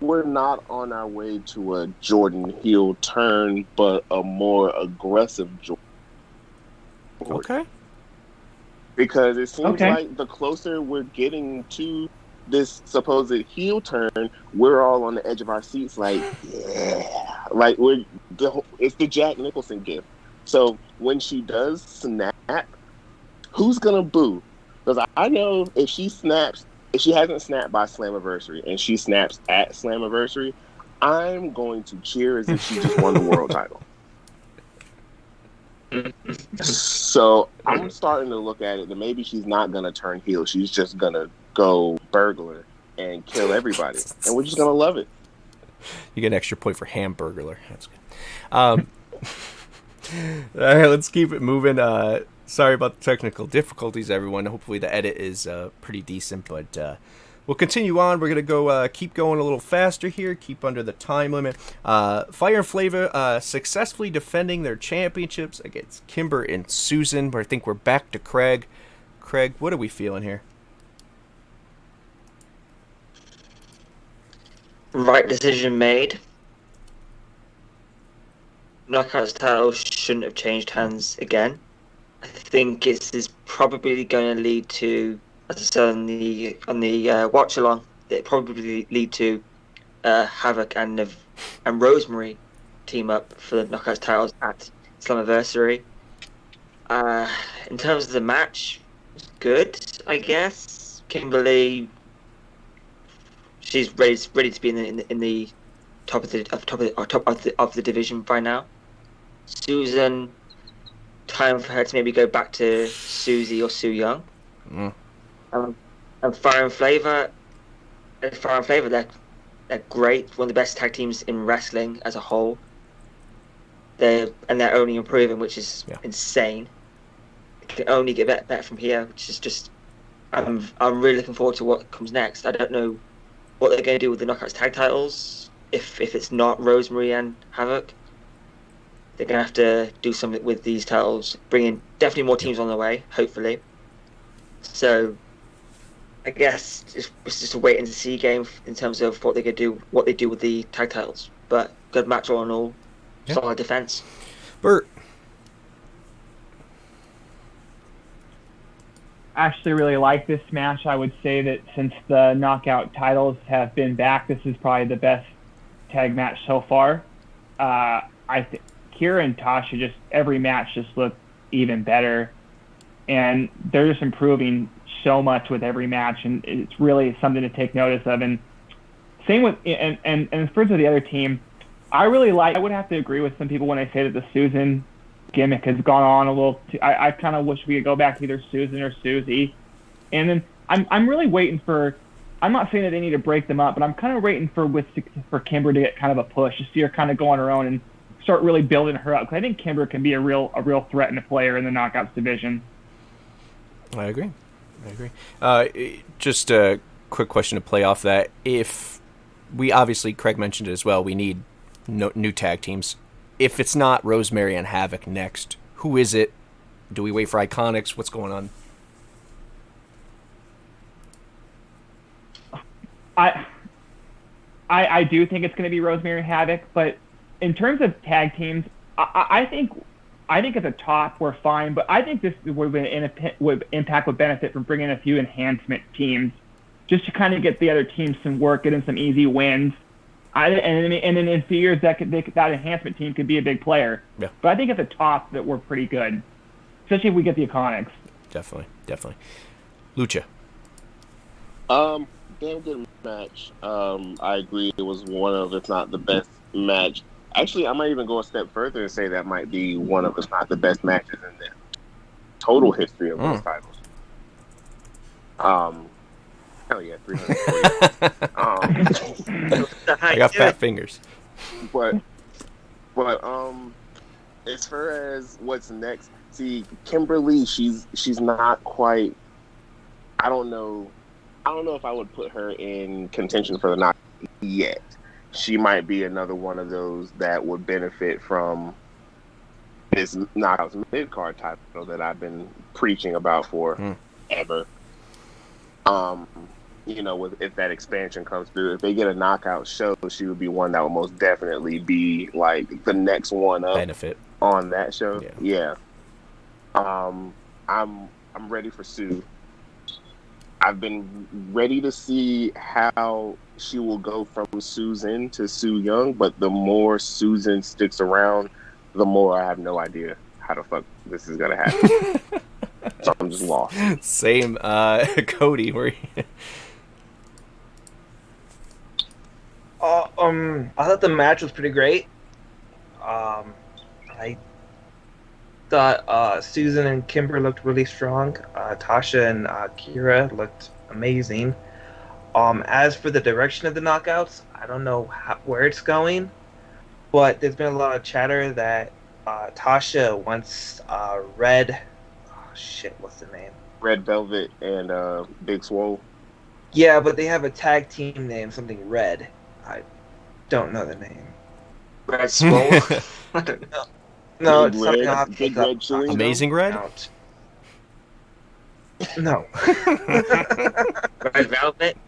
we're not on our way to a Jordan heel turn, but a more aggressive Jordan? Okay. Because it seems Okay. like the closer we're getting to this supposed heel turn, we're all on the edge of our seats, like, yeah, like it's the Jack Nicholson gift. So when she does snap, who's gonna boo? Because I know if she hasn't snapped by Slammiversary and she snaps at Slammiversary, I'm going to cheer as if she just won the world title. So I'm starting to look at it that maybe she's not gonna turn heel. She's just gonna go burglar and kill everybody, and we're just gonna love it. You get an extra point for hamburglar. That's good. All right, let's keep it moving. Sorry about the technical difficulties, everyone. Hopefully the edit is pretty decent, but we'll continue on. We're going to keep going a little faster here, keep under the time limit. Fire and Flavor successfully defending their championships against Kimber and Susan, but I think we're back to Craig. Craig, what are we feeling here? Right decision made. Knockouts title shouldn't have changed hands again. I think this is probably going to lead to, as I said on the watch along, it probably lead to Havoc and Rosemary team up for the Knockouts titles at Slammiversary. In terms of the match, it's good, I guess. Kimberly, she's ready to be in the top of the division by now. Susan, time for her to maybe go back to Susie or Su Young. And Fire and Flavor, they're great. One of the best tag teams in wrestling as a whole. They're only improving, which is insane. It can only get better from here, which is just. I'm really looking forward to what comes next. I don't know what they're going to do with the Knockouts tag titles. If it's not Rosemary and Havoc, they're going to have to do something with these titles. Bring in definitely more teams on the way, hopefully. So, I guess it's just a wait and see game in terms of what they do with the tag titles. But good match all in all, solid defense. Burt. Actually really like this match. I would say that since the knockout titles have been back, this is probably the best tag match so far. I think Kira and Tasha, just every match just look even better, and they're just improving so much with every match, and it's really something to take notice of. And same with and as far as the other team, I would have to agree with some people when I say that the Susan gimmick has gone on a little too. I kind of wish we could go back to either Susan or Susie. And then I'm really waiting for. I'm not saying that they need to break them up, but I'm kind of waiting for Kimber to get kind of a push, to see her kind of go on her own and start really building her up. Because I think Kimber can be a real threat and a player in the Knockouts division. I agree. Just a quick question to play off that. If we obviously, Craig mentioned it as well, we need new tag teams. If it's not Rosemary and Havoc next, who is it? Do we wait for Iconics? What's going on? I do think it's going to be Rosemary and Havoc, but in terms of tag teams, I think at the top we're fine, but I think this would Impact would benefit from bringing a few enhancement teams, just to kind of get the other teams some work, get them some easy wins. And in figures that enhancement team could be a big player. Yeah. But I think at the top that we're pretty good, especially if we get the Iconics. Definitely. Lucha. Damn good match. I agree. It was one of, if not the best match. Actually, I might even go a step further and say that might be one of, if not the best matches in the total history of those titles. Hell yeah, 340. I got fat fingers. But as far as what's next, see, Kimberly, she's not quite. I don't know if I would put her in contention for the knock yet. She might be another one of those that would benefit from this Knockouts mid-card title that I've been preaching about for ever. If that expansion comes through, if they get a knockout show, she would be one that would most definitely be like the next one up benefit on that show. Yeah. I'm ready for Sue. I've been ready to see how she will go from Susan to Su Young, but the more Susan sticks around, the more I have no idea how the fuck this is gonna happen. So I'm just lost. Same. Cody, where I thought the match was pretty great. I thought Susan and Kimber looked really strong. Tasha and Kira looked amazing. As for the direction of the knockouts, I don't know where it's going, but there's been a lot of chatter that Tasha wants Red. Oh, shit, what's the name? Red Velvet and Big Swole. Yeah, but they have a tag team name, something Red. I don't know the name. Red Swole? I don't know. No, Big it's something Red, I'll have to Big look Red up. Chili. Amazing Red? Out. No. Red Velvet?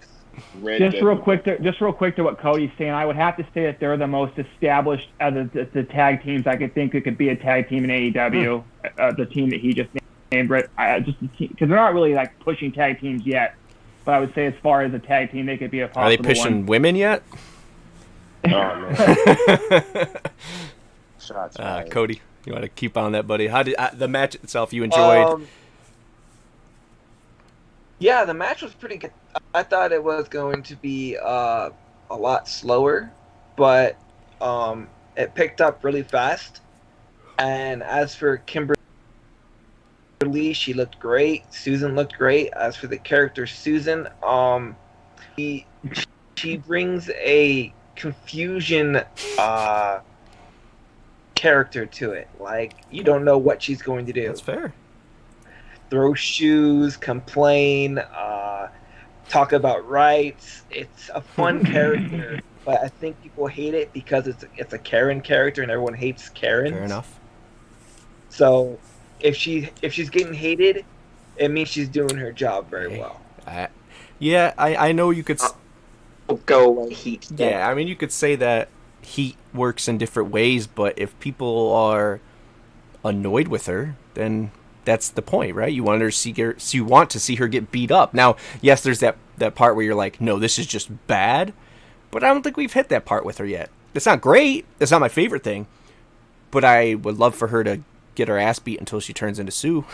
Just real quick to what Cody's saying, I would have to say that they're the most established of the tag teams I could think that could be a tag team in AEW. The team that he just named. but I just because they're not really like pushing tag teams yet. But I would say as far as a tag team, they could be a possible Are they pushing women yet? Oh man, shots fired. Cody, you want to keep on that, buddy? How did the match itself you enjoyed? Yeah, the match was pretty good. I thought it was going to be a lot slower, but it picked up really fast. And as for Kimberly, she looked great. Susan looked great. As for the character Susan, she brings a confusion character to it. Like, you don't know what she's going to do. That's fair. Throw shoes, complain, talk about rights. It's a fun character, but I think people hate it because it's a Karen character and everyone hates Karens. Fair enough. So if she's getting hated, it means she's doing her job very well. I know you could. Go away, heat. Yeah, I mean you could say that heat works in different ways, but if people are annoyed with her, then that's the point, right? You want to see her get beat up. Now, yes, there's that part where you're like, no, this is just bad, but I don't think we've hit that part with her yet. It's not great. It's not my favorite thing, but I would love for her to get her ass beat until she turns into Sue.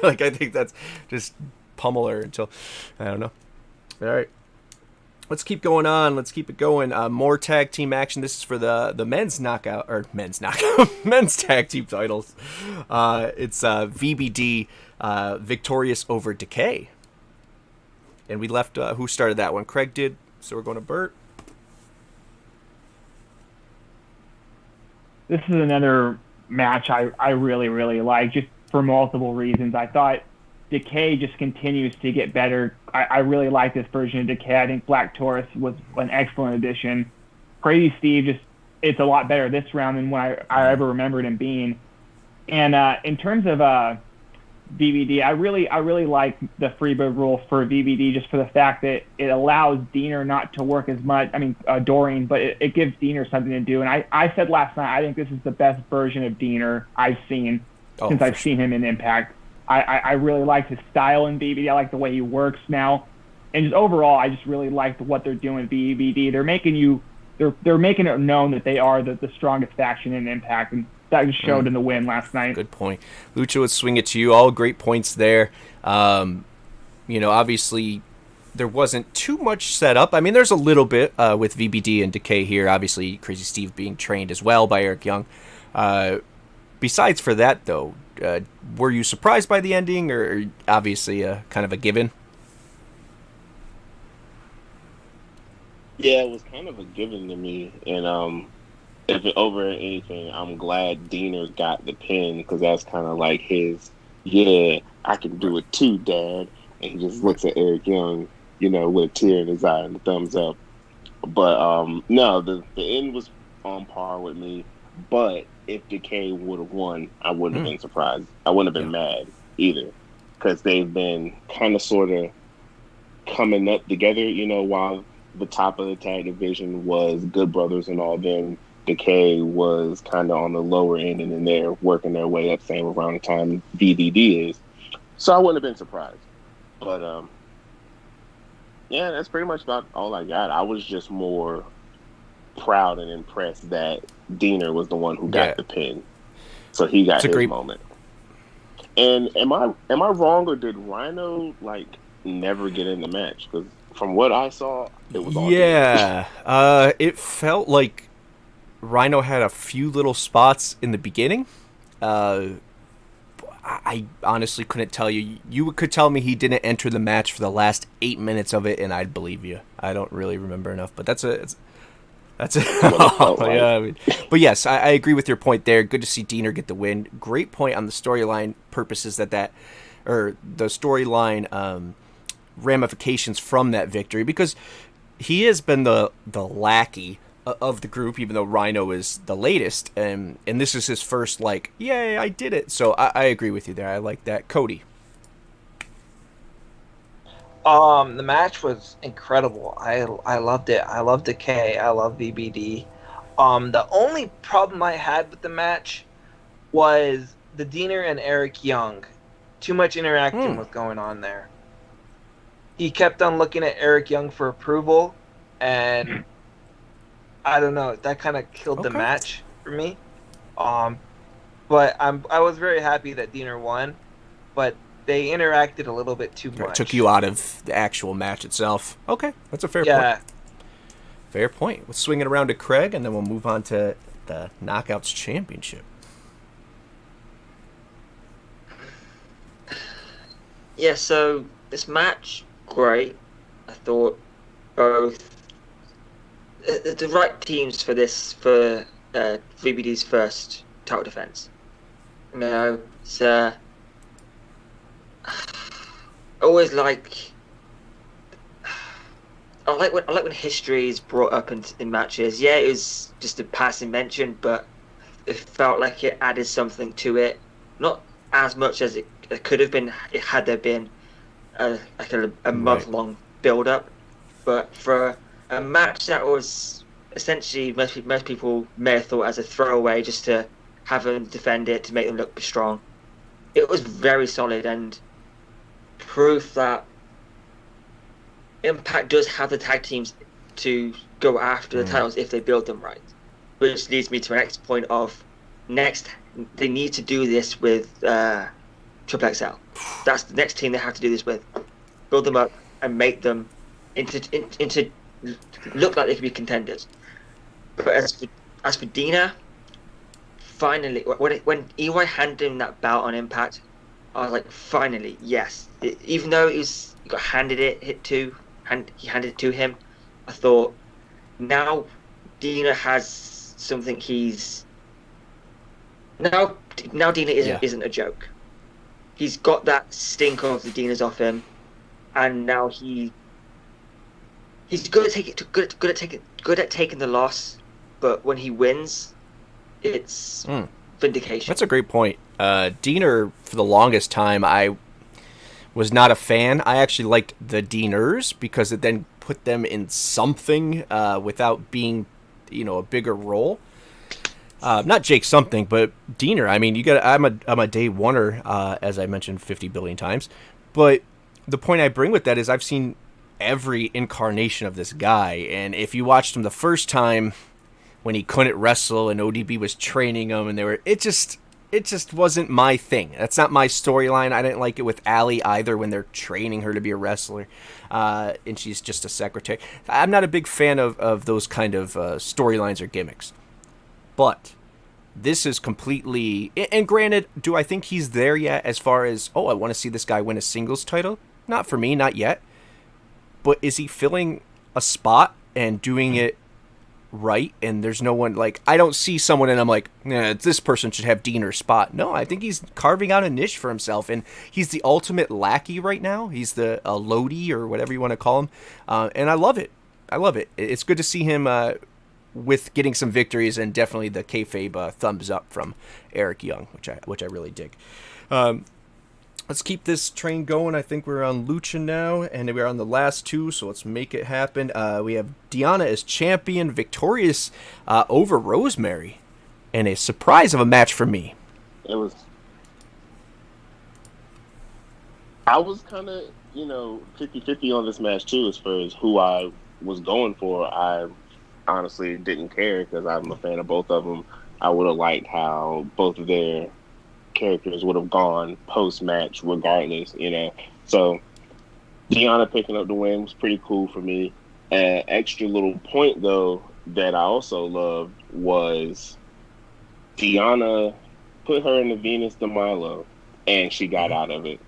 like I think that's just pummel her until I don't know. All right. Let's keep going on. Let's keep it going. More tag team action. This is for the men's tag team titles. It's VBD victorious over Decay. And we left. Who started that one? Craig did. So we're going to Burt. This is another match I really, really like, just for multiple reasons. I thought Decay just continues to get better. I really like this version of Decay. I think Black Taurus was an excellent addition. Crazy Steve, it's a lot better this round than what I ever remembered him being. And in terms of VBD, I really like the freebird rule for VBD, just for the fact that it allows Diener not to work as much. I mean, Doreen, but it gives Diener something to do. And I said last night, I think this is the best version of Diener I've seen since I've seen him in Impact. I really like his style in VBD. I like the way he works now, and just overall, I just really liked what they're doing with VBD. They're making it known that they are the strongest faction in Impact, and that just showed in the win last night. Good point. Lucha, let's swing it to you. All great points there. Obviously, there wasn't too much set up. I mean, there's a little bit with VBD and Decay here. Obviously, Crazy Steve being trained as well by Eric Young. Besides for that, though, were you surprised by the ending, or obviously kind of a given? Yeah, it was kind of a given to me, and if it over anything, I'm glad Diener got the pin, because that's kind of like his, yeah, I can do it too, Dad. And he just looks at Eric Young, with a tear in his eye and a thumbs up. But no, the end was on par with me. But if Decay would have won, I wouldn't have been surprised. I wouldn't have been mad either, because they've been kind of sort of coming up together, while the top of the tag division was Good Brothers and all them. Decay was kind of on the lower end, and then they're working their way up, same around the time VDD is. So I wouldn't have been surprised. But, yeah, that's pretty much about all I got. I was just more proud and impressed that Diener was the one who got the pin. So he got his moment. And am I wrong, or did Rhino, never get in the match? Because from what I saw, it was all it felt like Rhino had a few little spots in the beginning. I honestly couldn't tell you. You could tell me he didn't enter the match for the last 8 minutes of it, and I'd believe you. I don't really remember enough, but that's it. Yeah, I mean, but yes, I agree with your point there. Good to see Diener get the win. Great point on the storyline purposes or the storyline ramifications from that victory, because he has been the lackey of the group, even though Rhino is the latest, and this is his first, yay, I did it. So I agree with you there. I like that. Cody. The match was incredible. I loved it. I love Decay. I love VBD. The only problem I had with the match was the Diener and Eric Young Too much interaction was going on there. He kept on looking at Eric Young for approval, and I don't know, that kind of killed the match for me. But I was very happy that Diener won, but they interacted a little bit too much. Took you out of the actual match itself. Okay, that's a fair point. Fair point. Let's swing it around to Craig, and then we'll move on to the Knockouts Championship. Yeah, so this match, great. I thought both the right teams for this, for VBD's first title defense. You know, it's always like I like when history is brought up in matches. Yeah, it was just a passing mention, but it felt like it added something to it. Not as much as it could have been had there been a month-long build-up, but for a match that was essentially most people may have thought as a throwaway just to have them defend it to make them look strong, it was very solid and proof that Impact does have the tag teams to go after the titles if they build them right. Which leads me to my next point of they need to do this with Triple XL. That's the next team they have to do this with. Build them up and make them into look like they could be contenders. But as for Dina, finally, when EY handed him that belt on Impact, I was like, finally, yes. Even though he got handed it to him, I thought, now Dina has something now Dina isn't a joke. He's got that stink of the Dinas off him, and now he's good at taking the loss. But when he wins, it's vindication. That's a great point. Diener, for the longest time, I was not a fan. I actually liked the Dieners because it then put them in something without being, a bigger role. Not Jake something, but Diener. I mean, I'm a day oneer, as I mentioned 50 billion times. But the point I bring with that is I've seen every incarnation of this guy, and if you watched him the first time when he couldn't wrestle and ODB was training him, and it just wasn't my thing. That's not my storyline. I didn't like it with Allie either when they're training her to be a wrestler, and she's just a secretary. I'm not a big fan of those kind of storylines or gimmicks. But this is completely... And granted, do I think he's there yet as far as, I want to see this guy win a singles title? Not for me, not yet. But is he filling a spot and doing it right? And there's no one, I don't see someone and I'm like, this person should have Diener's spot. No, I think he's carving out a niche for himself. And he's the ultimate lackey right now. He's the Lodi or whatever you want to call him. And I love it. It's good to see him... with getting some victories, and definitely the kayfabe thumbs up from Eric Young, which I really dig. Let's keep this train going. I think we're on Lucha now, and we're on the last two, so let's make it happen. We have Deonna as champion, victorious over Rosemary, and a surprise of a match for me. I was kind of, 50-50 on this match, too, as far as who I was going for. I honestly didn't care because I'm a fan of both of them. I would have liked how both of their characters would have gone post-match regardless, So Deonna picking up the win was pretty cool for me. An extra little point, though, that I also loved was Deonna put her in the Venus de Milo, and she got out of it.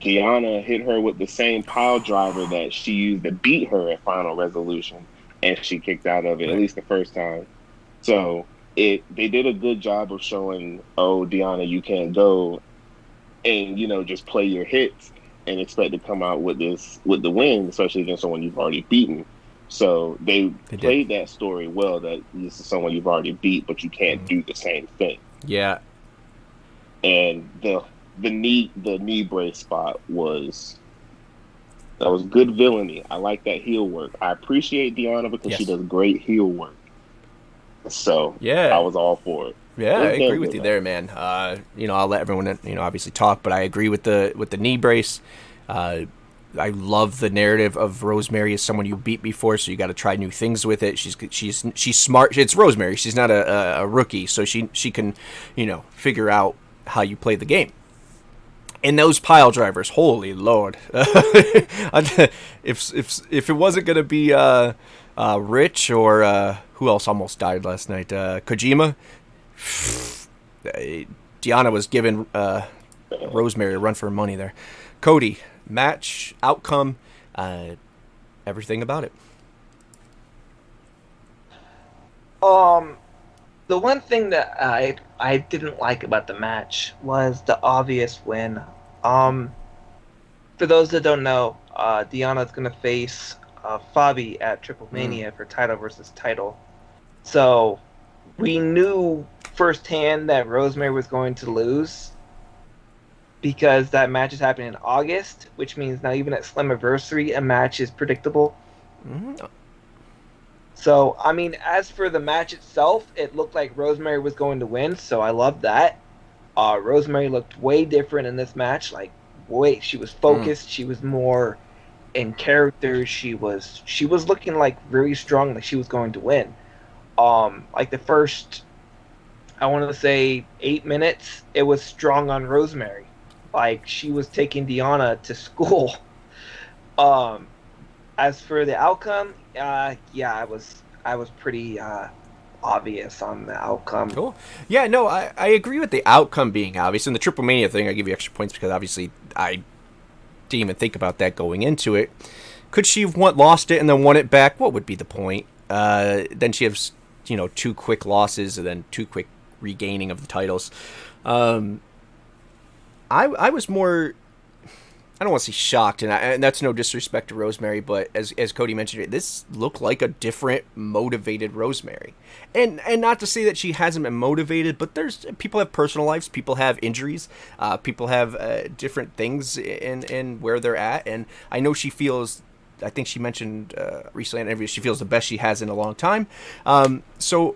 Deonna hit her with the same pile driver that she used to beat her at Final Resolution, and she kicked out of it, at least the first time. So they did a good job of showing, Deonna, you can't go and, just play your hits and expect to come out with the win, especially against someone you've already beaten. So they played that story well, that this is someone you've already beat, but you can't do the same thing. Yeah. And the knee brace spot was good villainy. I like that heel work. I appreciate Deonna because she does great heel work. So I was all for it. Yeah, I agree with you there, man. I'll let everyone, obviously talk, but I agree with the knee brace. I love the narrative of Rosemary as someone you beat before, so you got to try new things with it. She's smart. It's Rosemary. She's not a rookie, so she can, figure out how you play the game. And those pile drivers, holy Lord! If it wasn't gonna be Rich or who else almost died last night, Kojima, Deanna was giving Rosemary a run for her money there. Cody, match, outcome, everything about it. The one thing that I didn't like about the match was the obvious win. For those that don't know, Deanna's gonna face Fabi at Triple Mania for title versus title. So we knew firsthand that Rosemary was going to lose because that match is happening in August, which means now even at Slammiversary, a match is predictable. Mm-hmm. So, I mean, as for the match itself, it looked like Rosemary was going to win, so I love that. Rosemary looked way different in this match. Like, she was focused. She was more in character. She was looking like very strong, like she was going to win. Like the first, I want to say 8 minutes, it was strong on Rosemary. Like she was taking Deanna to school. As for the outcome, I was pretty obvious on the outcome. Cool. Yeah, no, I agree with the outcome being obvious. And the Triple Mania thing, I give you extra points because obviously I didn't even think about that going into it. Could she have lost it and then won it back? What would be the point? Then she has, 2 quick losses and then 2 quick regaining of the titles. I was more, I don't want to say shocked, and that's no disrespect to Rosemary, but as Cody mentioned, this looked like a different, motivated Rosemary. And not to say that she hasn't been motivated, but people have personal lives, people have injuries, people have different things in where they're at, and I know she feels, I think she mentioned recently in an interview, she feels the best she has in a long time. So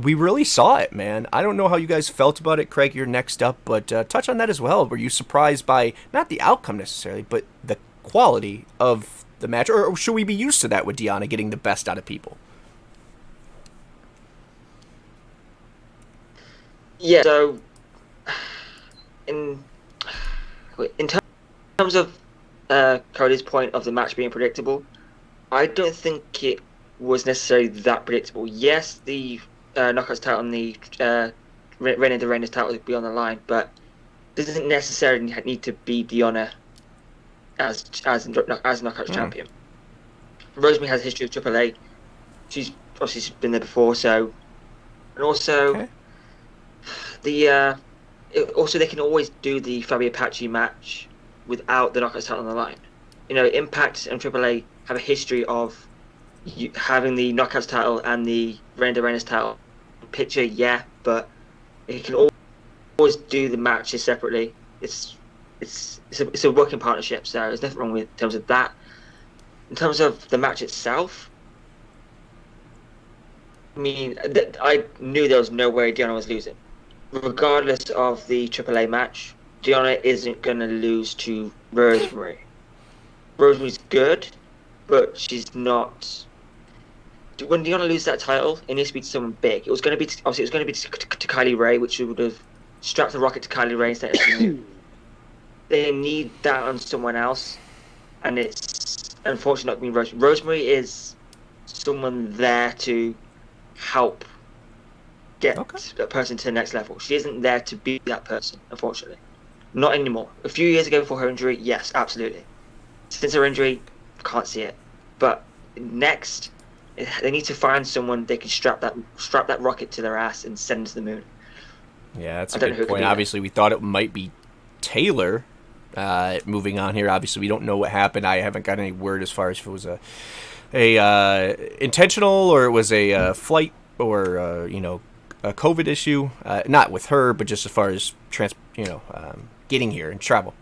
we really saw it, man. I don't know how you guys felt about it. Craig, you're next up, but touch on that as well. Were you surprised by, not the outcome necessarily, but the quality of the match? Or should we be used to that with Deanna getting the best out of people? Yeah, so in terms of Cody's point of the match being predictable, I don't think it was necessarily that predictable. Yes, the Knockouts title and the Reign of the Reigners title would be on the line, but this doesn't necessarily need to be Deanna as Knockouts champion. Rosemary has a history of AAA. She's obviously been there before, so, and also also they can always do the Fabi Apache match without the Knockouts title on the line. Impact and AAA have a history of having the Knockouts title and the Reign of the Reigners title picture, yeah, but it can always do the matches separately. It's a working partnership, so there's nothing wrong with in terms of that. In terms of the match itself, I mean, I knew there was no way Deanna was losing. Regardless of the AAA match, Deanna isn't going to lose to Rosemary. Rosemary's good, but she's not. When Deanna loses that title, it needs to be to someone big. It was going to be to Kylie Ray, which would have strapped the rocket to Kylie Ray instead of They need that on someone else, and it's unfortunately not being Rosemary. Rosemary is someone there to help get that person to the next level. She isn't there to be that person, unfortunately. Not anymore. A few years ago before her injury, yes, absolutely. Since her injury, can't see it. But next, they need to find someone they can strap that rocket to their ass and send to the moon. Yeah, that's a good point. Obviously, we thought it might be Taylor. Moving on here, obviously, we don't know what happened. I haven't got any word as far as if it was a intentional or it was a flight or a COVID issue. Not with her, but just as far as getting here and travel.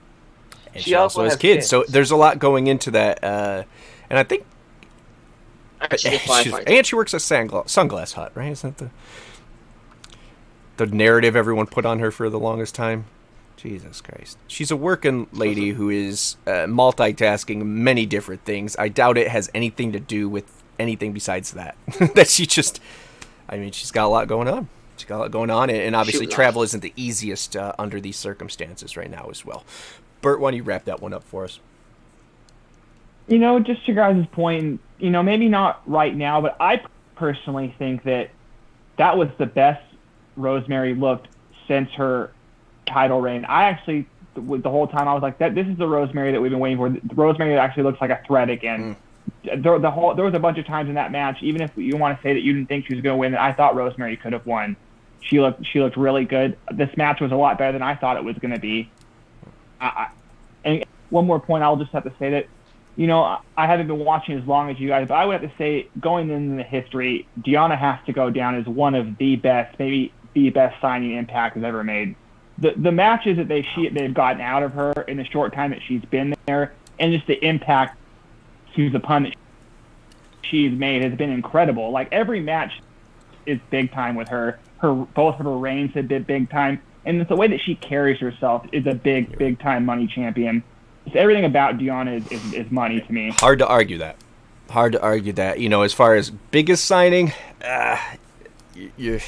And she also has kids, so there's a lot going into that. And I think. And she works at Sunglass Hut, right? Isn't that the? the narrative everyone put on her for the longest time. Jesus Christ. She's a working lady who is multitasking many different things. I doubt it has anything to do with anything besides that. That she just, I mean, she's got a lot going on. She's got a lot going on, and obviously travel isn't the easiest under these circumstances right now as well. Burt, why don't you wrap that one up for us? Just to your guys' point, maybe not right now, but I personally think that was the best Rosemary looked since her title reign. I actually, the whole time, I was like, this is the Rosemary that we've been waiting for. The Rosemary that actually looks like a threat again. There was a bunch of times in that match, even if you want to say that you didn't think she was going to win, I thought Rosemary could have won. She looked really good. This match was a lot better than I thought it was going to be. And one more point, I'll just have to say that, I haven't been watching as long as you guys, but I would have to say, going into the history, Deonna has to go down as one of the best, maybe the best signing Impact has ever made. The matches that they've gotten out of her in the short time that she's been there, and just the impact, excuse the pun, that she's made has been incredible. Like, every match is big time with her. Both of her reigns have been big time, and the way that she carries herself is a big time money champion. Just everything about Deonna is money to me. Hard to argue that. As far as biggest signing, you're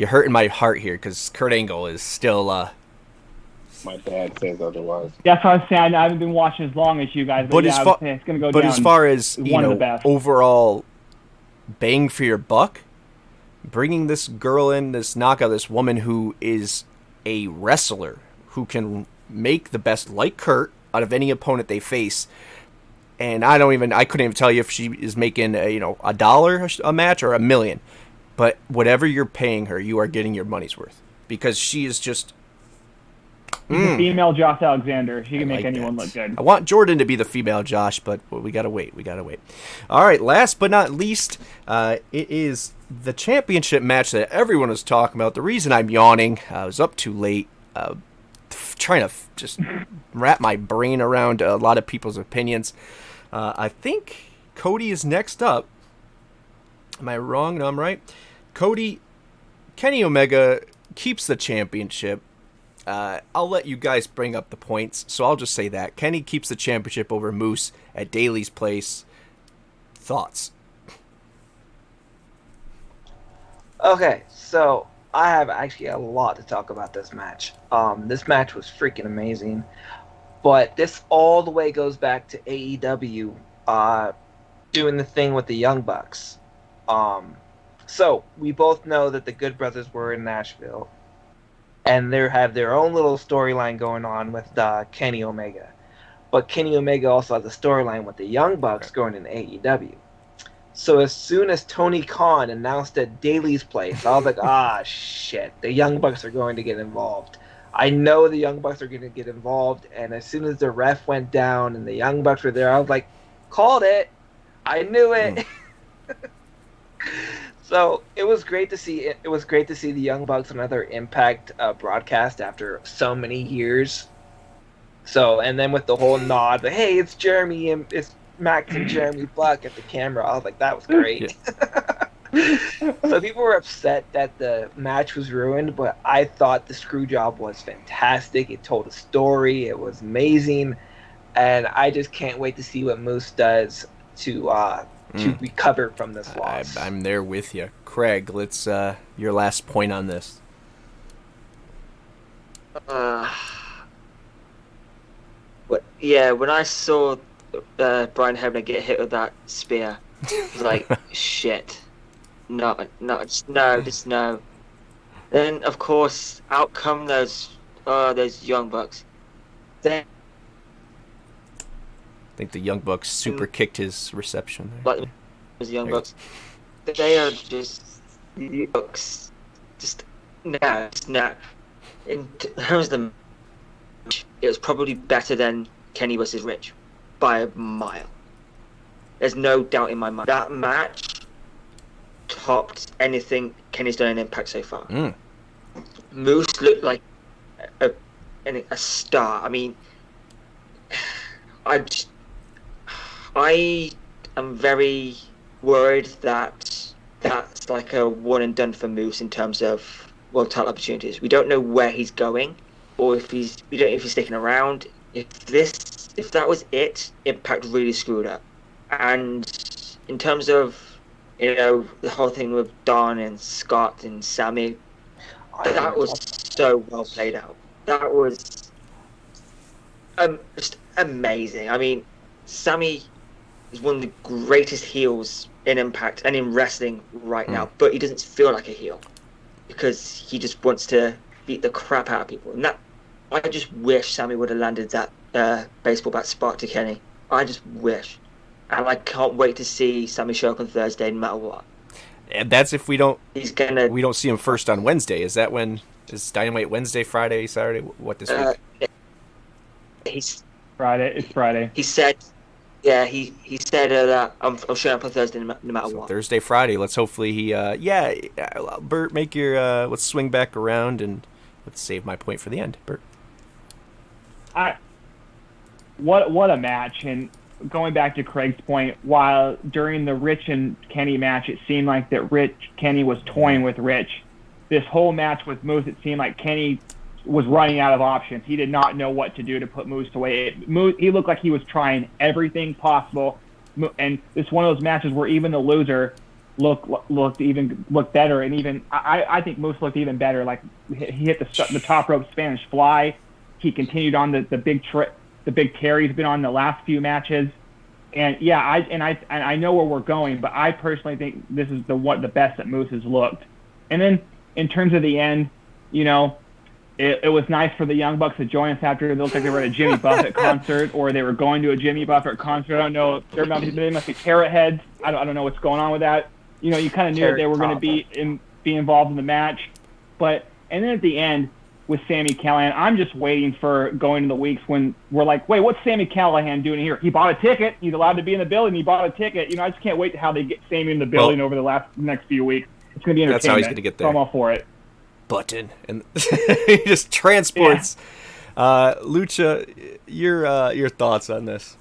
hurting my heart here because Kurt Angle is still. My dad says otherwise. That's what I was saying. I haven't been watching as long as you guys, but yeah, it's going to go down. But as far as one of the best. Overall bang for your buck, bringing this girl in, this knockout, this woman who is a wrestler who can make the best, like Kurt, out of any opponent they face. And I couldn't even tell you if she is making $1 a match or $1 million. But whatever you're paying her, you are getting your money's worth, because she is just the female Josh Alexander. She can make anyone look good. I want Jordan to be the female Josh, but we gotta wait. All right, last but not least, it is the championship match that everyone was talking about. The reason I'm yawning, I was up too late, trying to just wrap my brain around a lot of people's opinions. I think Cody is next up. Am I wrong? No, I'm right. Kenny Omega keeps the championship. I'll let you guys bring up the points, so I'll just say that. Kenny keeps the championship over Moose at Daly's place. Thoughts? Okay, so I have actually a lot to talk about this match. This match was freaking amazing, but this all the way goes back to AEW doing the thing with the Young Bucks. So we both know that the Good Brothers were in Nashville, and they have their own little storyline going on with Kenny Omega. But Kenny Omega also has a storyline with the Young Bucks going in AEW. So as soon as Tony Khan announced at Daly's place, I was like, shit, the Young Bucks are going to get involved. I know the Young Bucks are going to get involved, and as soon as the ref went down and the Young Bucks were there, I was like, called it. I knew it. So it was great to see it. It was great to see the Young Bucks on another Impact broadcast after so many years. So, and then with the whole nod, hey, it's Jeremy and it's Max and Jeremy Buck at the camera. I was like, that was great. So people were upset that the match was ruined, but I thought the screw job was fantastic. It told a story. It was amazing, and I just can't wait to see what Moose does to recover from this loss. I'm there with you. Craig, let's your last point on this. When I saw Brian Hebner get hit with that spear, I was like, shit. No. Then, of course, out come those Young Bucks. Then, I think the Young Bucks super kicked his reception there. Like those Young Bucks. They are just Bucks. Just no. In terms of the match, it was probably better than Kenny vs. Rich by a mile. There's no doubt in my mind. That match topped anything Kenny's done in Impact so far. Moose looked like a star. I mean, I am very worried that that's like a one and done for Moose in terms of world title opportunities. We don't know where he's going, or we don't know if he's sticking around. If that was it, Impact really screwed up. And in terms of, the whole thing with Don and Scott and Sammy, that was so well played out. That was just amazing. I mean, Sammy is one of the greatest heels in Impact and in wrestling right now, but he doesn't feel like a heel because he just wants to beat the crap out of people. And that, I just wish Sammy would have landed that baseball bat spot to Kenny. I just wish. And I can't wait to see Sammy show up on Thursday no matter what. And that's if we don't we don't see him first on Wednesday. Is that when is Dynamite Wednesday, Friday, Saturday? What this week? He's Friday. It's Friday. He said, yeah, he said that I'm showing up on Thursday no matter what. Thursday, Friday. Let's hopefully he Burt, make your let's swing back around and let's save my point for the end, Burt. What a match. And going back to Craig's point, while during the Rich and Kenny match, it seemed like that Kenny was toying with Rich. This whole match with Moose, it seemed like Kenny was running out of options. He did not know what to do to put Moose away. He looked like he was trying everything possible, and it's one of those matches where even the loser looked better, and even I think Moose looked even better. Like he hit the top rope Spanish Fly. He continued on the big tear he's been on the last few matches, and yeah, I know where we're going, but I personally think this is the best that Moose has looked. And then in terms of the end, it was nice for the Young Bucks to join us after it looked like they were at a Jimmy Buffett concert, or they were going to a Jimmy Buffett concert. I don't know. They must be carrot heads. I don't know what's going on with that. You kind of knew that they were going to be involved in the match, and then at the end, with Sami Callihan, I'm just waiting for going to the weeks when we're like, wait, what's Sami Callihan doing here? He bought a ticket. He's allowed to be in the building. He bought a ticket. I just can't wait to how they get Sami in the building over the next few weeks. It's going to be entertainment. That's how he's going to get there. So I'm all for it. Button and he just transports. Yeah. Lucha, your thoughts on this?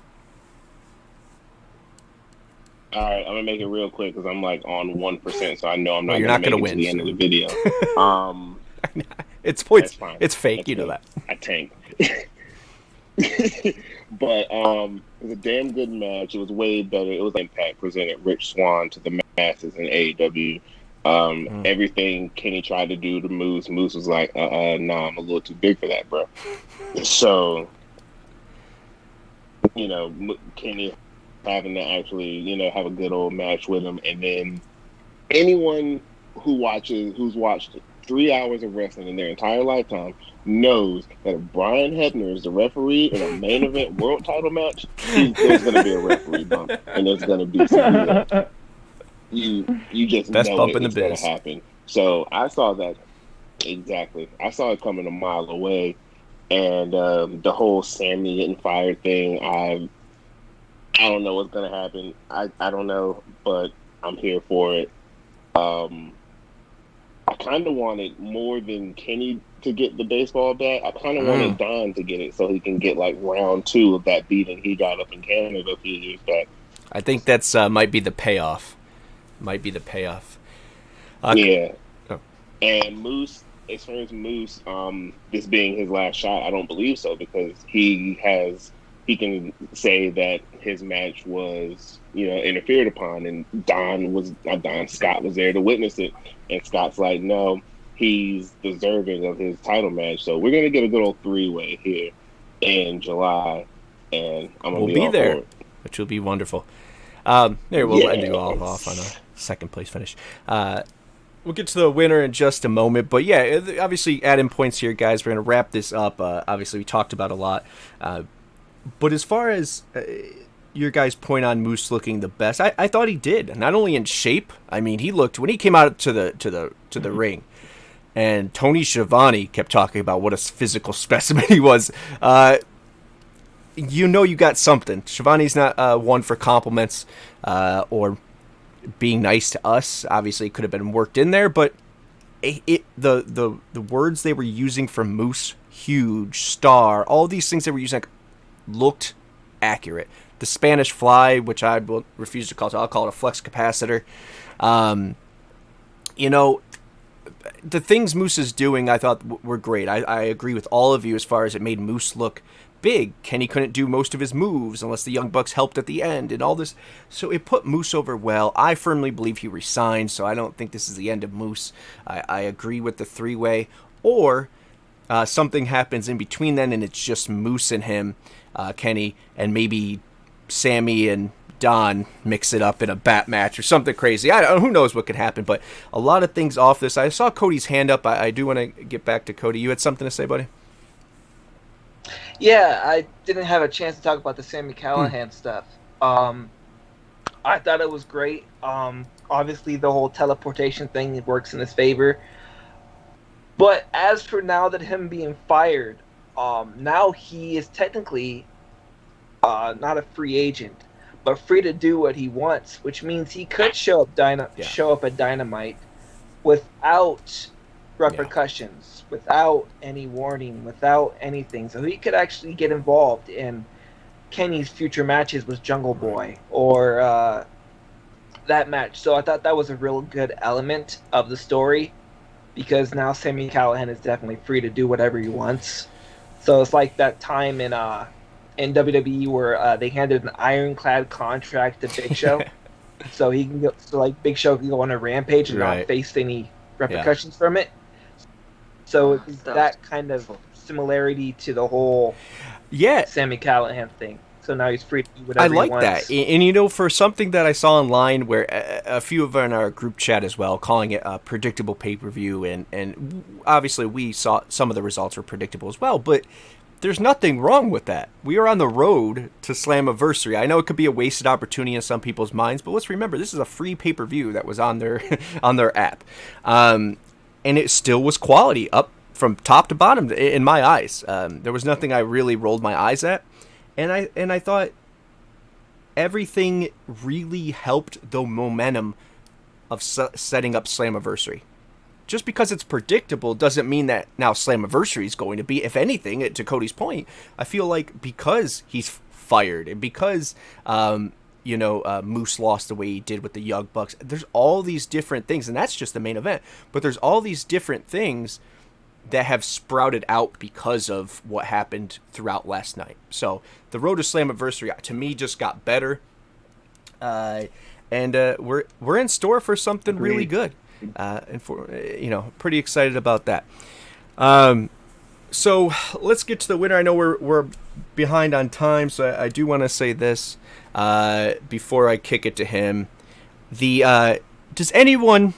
All right, I'm gonna make it real quick because I'm like on 1%, so I know I'm not. You're not gonna win to the end of the video. It's points. That's fine. It's fake. That's you know good. that. I tanked. But it was a damn good match. It was way better. It was Impact presented Rich Swann to the masses in AEW. Everything Kenny tried to do to Moose was like, nah, I'm a little too big for that, bro. So, Kenny having to actually, have a good old match with him, and then anyone who's watched 3 hours of wrestling in their entire lifetime knows that if Brian Hebner is the referee in a main event world title match, there's going to be a referee bump, and there's going to be some. You just best know bump in the it's going biz. to happen. So I saw that exactly. I saw it coming a mile away, and the whole Sammy getting fired thing. I don't know what's going to happen. I don't know, but I'm here for it. I kind of wanted more than Kenny to get the baseball bat. I kind of wanted Don to get it so he can get like round 2 of that beating he got up in Canada a few years back. I think that's might be the payoff. Yeah. Oh. And Moose, as far as Moose, this being his last shot, I don't believe so, because he can say that his match was, interfered upon, and Scott was there to witness it, and Scott's like, no, he's deserving of his title match. So we're gonna get a good old 3-way here in July, and we'll be there, which will be wonderful. We'll end you all off on a second place finish. We'll get to the winner in just a moment, but yeah, obviously add in points here, guys. We're gonna wrap this up. Obviously, we talked about a lot. But as far as your guys' point on Moose looking the best, I thought he did. Not only in shape, I mean, he looked when he came out to the ring, and Tony Schiavone kept talking about what a physical specimen he was. You got something. Schiavone's not one for compliments or being nice to us. Obviously, it could have been worked in there, but the words they were using for Moose, huge, star, all these things they were using, looked accurate. The Spanish Fly, which I will refuse to call it, I'll call it a flex capacitor. the things Moose is doing, I thought were great. I agree with all of you as far as it made Moose look big. Kenny couldn't do most of his moves unless the Young Bucks helped at the end and all this. So it put Moose over well. I firmly believe he resigned, so I don't think this is the end of Moose. I agree with the three-way. Or something happens in between then and it's just Moose and him, Kenny, and maybe Sammy and Don mix it up in a bat match or something crazy. Who knows what could happen, but a lot of things off this. I saw Cody's hand up. I do want to get back to Cody. You had something to say, buddy? Yeah, I didn't have a chance to talk about the Sami Callihan stuff. I thought it was great. Obviously, the whole teleportation thing works in his favor. But as for now that him being fired, now he is technically not a free agent, but free to do what he wants, which means he could show up at Dynamite without repercussions, without any warning, without anything. So he could actually get involved in Kenny's future matches with Jungle Boy or that match. So I thought that was a real good element of the story, because now Sami Callihan is definitely free to do whatever he wants. So it's like that time in WWE where they handed an ironclad contract to Big Show, so he can go, so like Big Show can go on a rampage and not face any repercussions from it. So it's that kind of similarity to the whole Sami Callihan thing. So now he's free to do whatever he wants. I like that. And for something that I saw online where a few of in our group chat as well, calling it a predictable pay-per-view, and obviously we saw some of the results were predictable as well, but there's nothing wrong with that. We are on the road to Slammiversary. I know it could be a wasted opportunity in some people's minds, but let's remember, this is a free pay-per-view that was on their on their app. And it still was quality up from top to bottom in my eyes. There was nothing I really rolled my eyes at. And I thought everything really helped the momentum of setting up Slammiversary. Just because it's predictable doesn't mean that now Slammiversary is going to be. If anything, to Cody's point, I feel like because he's fired and because Moose lost the way he did with the Young Bucks, there's all these different things, and that's just the main event. But there's all these different things that have sprouted out because of what happened throughout last night. So the road to Slammiversary to me just got better, and we're in store for something really good, and for pretty excited about that. So let's get to the winner. I know we're behind on time, so I do want to say this before I kick it to him. Does anyone,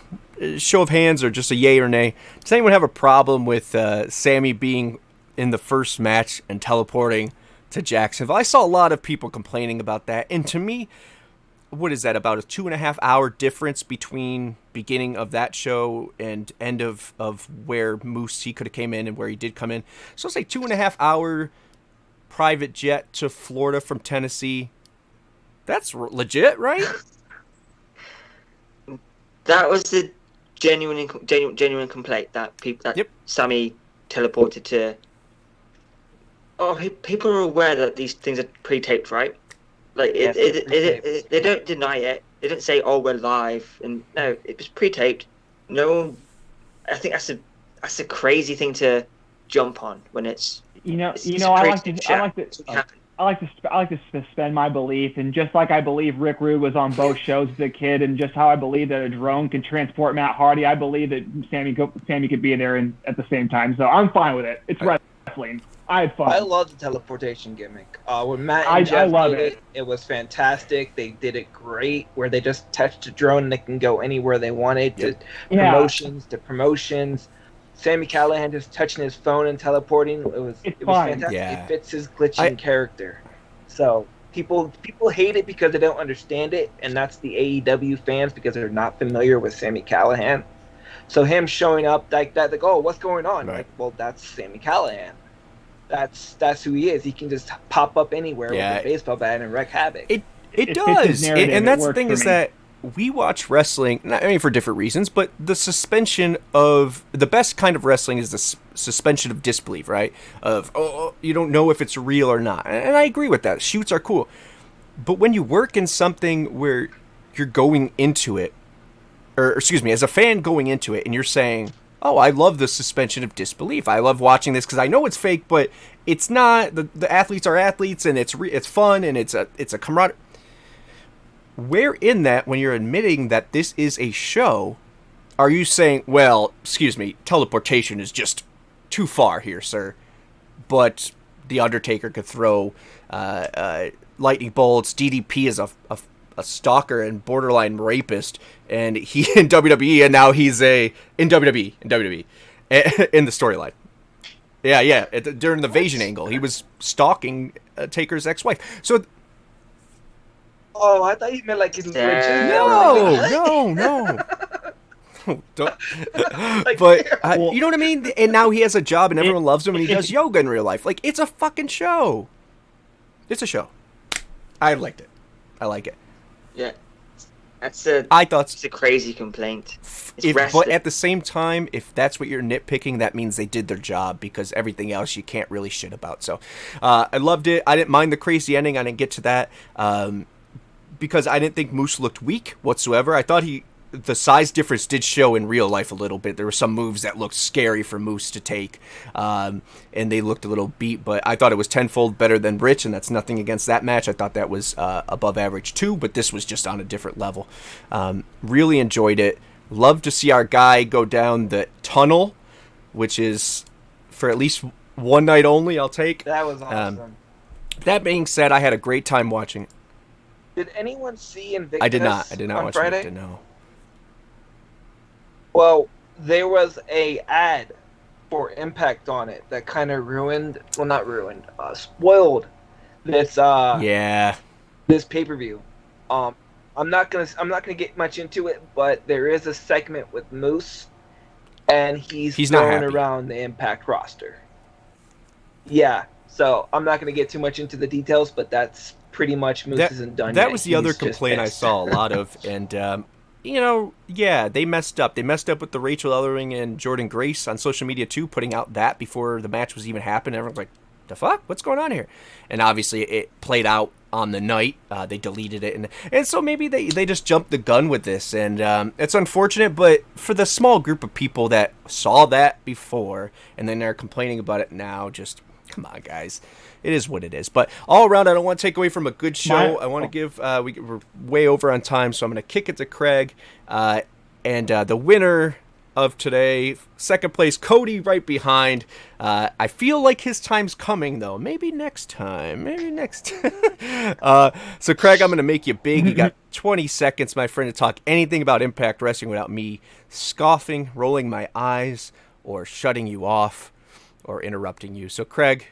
show of hands or just a yay or nay, does anyone have a problem with Sammy being in the first match and teleporting to Jacksonville? I saw a lot of people complaining about that, and to me, what is that, about a 2.5 hour difference between beginning of that show and end of where Moose, he could have came in and where he did come in. So it's like 2.5 hour private jet to Florida from Tennessee. That's legit, right? That was the genuine complaint that Sammy teleported to. People are aware that these things are pre-taped, right? Like they don't deny it. They don't say, "Oh, we're live," and no, it was pre-taped. No, I think that's a crazy thing to jump on when it's. I like to suspend my belief, and just like I believe Rick Rude was on both shows as a kid, and just how I believe that a drone can transport Matt Hardy, I believe that Sammy could be in there at the same time. So I'm fine with it. It's wrestling. I had fun. I love the teleportation gimmick. When Matt and Geoff did it was fantastic. They did it great, where they just touched a drone and they can go anywhere they wanted to promotions. Sami Callihan just touching his phone and teleporting. It was fantastic. Yeah. It fits his glitching character. So people hate it because they don't understand it, and that's the AEW fans because they're not familiar with Sami Callihan. So him showing up like that, like, oh, what's going on? Right. Like, well, that's Sami Callihan. That's who he is. He can just pop up anywhere with a baseball bat and wreak havoc. It does, and that's the thing is that we watch wrestling, for different reasons, but the best kind of wrestling is the suspension of disbelief, right? Of, you don't know if it's real or not. And I agree with that. Shoots are cool. But when you work in something where you're going into it or excuse me, as a fan going into it, and you're saying, "Oh, I love the suspension of disbelief. I love watching this because I know it's fake, but it's not. The athletes are athletes, and it's fun, and it's a camaraderie." Where in that, when you're admitting that this is a show, are you saying, "Well, excuse me, teleportation is just too far here, sir, but the Undertaker could throw lightning bolts. DDP is a stalker and borderline rapist, and he in WWE, and now he's in WWE in the storyline." Yeah. During the Invasion angle, he was stalking Taker's ex-wife. So, Oh, I thought you meant like his legit. no. Don't. But you know what I mean? And now he has a job and everyone loves him and he does yoga in real life. Like, it's a fucking show. It's a show. I liked it. I like it. Yeah. It's a crazy complaint. But at the same time, if that's what you're nitpicking, that means they did their job, because everything else you can't really shit about. So I loved it. I didn't mind the crazy ending. I didn't get to that because I didn't think Moose looked weak whatsoever. I thought the size difference did show in real life a little bit. There were some moves that looked scary for Moose to take, and they looked a little beat, but I thought it was tenfold better than Rich, and that's nothing against that match. I thought that was above average too, but this was just on a different level. Really enjoyed it. Love to see our guy go down the tunnel, which is for at least one night only. I'll take. That was awesome. That being said, I had a great time watching it. Did anyone see Invictus? I did not on watch Friday? it. No. Well, there was a ad for Impact on it that kind of spoiled this this pay-per-view. I'm not gonna get much into it, but there is a segment with Moose, and he's throwing around the Impact roster. Yeah, so I'm not gonna get too much into the details, but that's pretty much Moose isn't done yet. That was the other complaint I saw a lot of, and they messed up. They messed up with the Rachel Ellering and Jordan Grace on social media too, putting out that before the match was even happening. Everyone's like, "The fuck? What's going on here?" And obviously it played out on the night. They deleted it, and so maybe they just jumped the gun with this, and it's unfortunate. But for the small group of people that saw that before and then they're complaining about it now, just come on, guys. It is what it is. But all around, I don't want to take away from a good show. I want to give we're way over on time, so I'm going to kick it to Craig. And the winner of today, second place, Cody, right behind. I feel like his time's coming, though. Maybe next time. So, Craig, I'm going to make you big. You got 20 seconds, my friend, to talk anything about Impact Wrestling without me scoffing, rolling my eyes, or shutting you off, or interrupting you. So, Craig,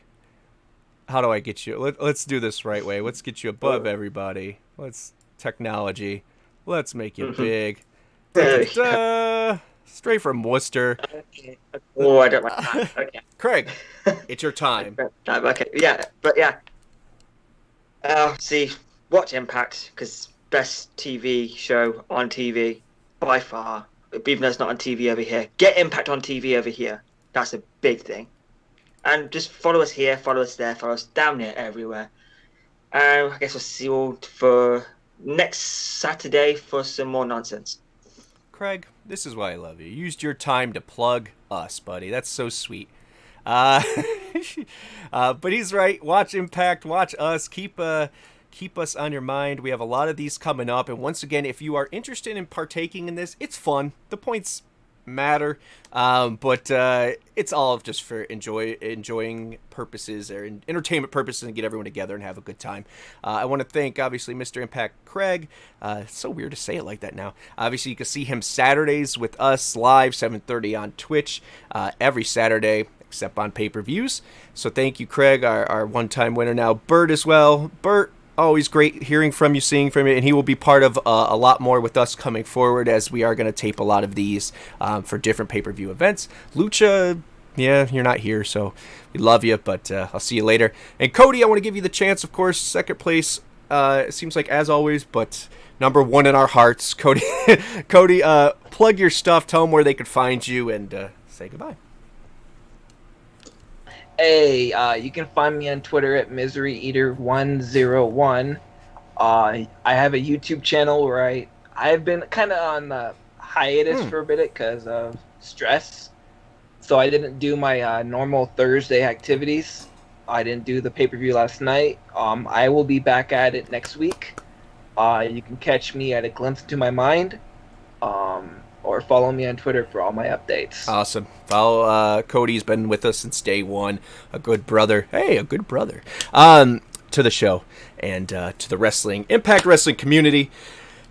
how do I get you? Let's do this right way. Let's get you above everybody. Technology. Let's make you big. Straight from Worcester. Okay. Oh, I don't like that. Okay. Craig, it's your time. Okay, yeah, but yeah. See, watch Impact, because best TV show on TV by far. Even though it's not on TV over here, get Impact on TV over here. That's a big thing. And just follow us here, follow us there, follow us down here, everywhere. I guess we'll see you all for next Saturday for some more nonsense. Craig, this is why I love you. You used your time to plug us, buddy. That's so sweet. But he's right. Watch Impact. Watch us. Keep us on your mind. We have a lot of these coming up. And once again, if you are interested in partaking in this, it's fun. The points matter, but it's all just for enjoying purposes or entertainment purposes, and get everyone together and have a good time. I want to thank obviously Mr. Impact Craig. It's so weird to say it like that now. Obviously you can see him Saturdays with us live 7:30 on Twitch every Saturday except on pay-per-views. So thank you, Craig, our one-time winner. Now Burt as well. Burt, always great hearing from you, seeing from you, and he will be part of a lot more with us coming forward, as we are going to tape a lot of these for different pay-per-view events. Lucha, yeah, you're not here, so we love you, but I'll see you later. And Cody, I want to give you the chance, of course, second place, it seems like as always, but number one in our hearts. Cody, plug your stuff, tell them where they could find you, and say goodbye. Hey, you can find me on Twitter at MiseryEater101. I have a YouTube channel where I have been kind of on the hiatus for a bit because of stress. So I didn't do my normal Thursday activities. I didn't do the pay-per-view last night. I will be back at it next week. You can catch me at A Glimpse Into My Mind, or follow me on Twitter for all my updates. Awesome. Follow Cody's been with us since day one. A good brother. Hey, a good brother. To the show and to the wrestling Impact Wrestling community.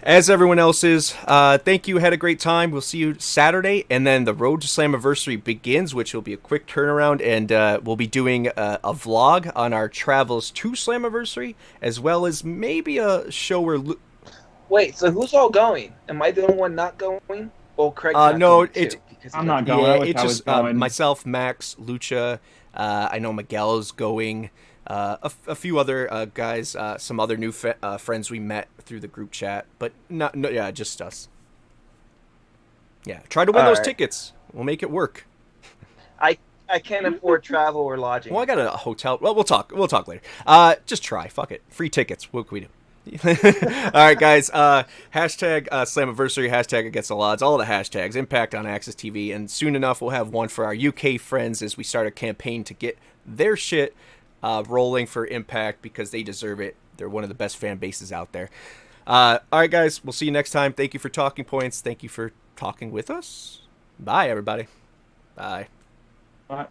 As everyone else is, thank you. Had a great time. We'll see you Saturday, and then the Road to Slammiversary begins, which will be a quick turnaround, and we'll be doing a vlog on our travels to Slammiversary, as well as maybe a show where. Wait, so who's all going? Am I the only one not going? Well, Craig's not no, going too, because I'm not going. Yeah, I wish it's I was just going. myself, Max, Lucha. I know Miguel's going. A few other guys, some other new friends we met through the group chat, but just us. Yeah, try to win those tickets. We'll make it work. I can't afford travel or lodging. Well, I got a hotel. Well, we'll talk later. Just try. Fuck it. Free tickets. What can we do? All right, guys. Hashtag Slammiversary. Hashtag Against the Odds. All the hashtags. Impact on Access TV, and soon enough we'll have one for our UK friends as we start a campaign to get their shit rolling for Impact, because they deserve it. They're one of the best fan bases out there. All right, guys. We'll see you next time. Thank you for Talking Points. Thank you for talking with us. Bye, everybody. Bye. Bye.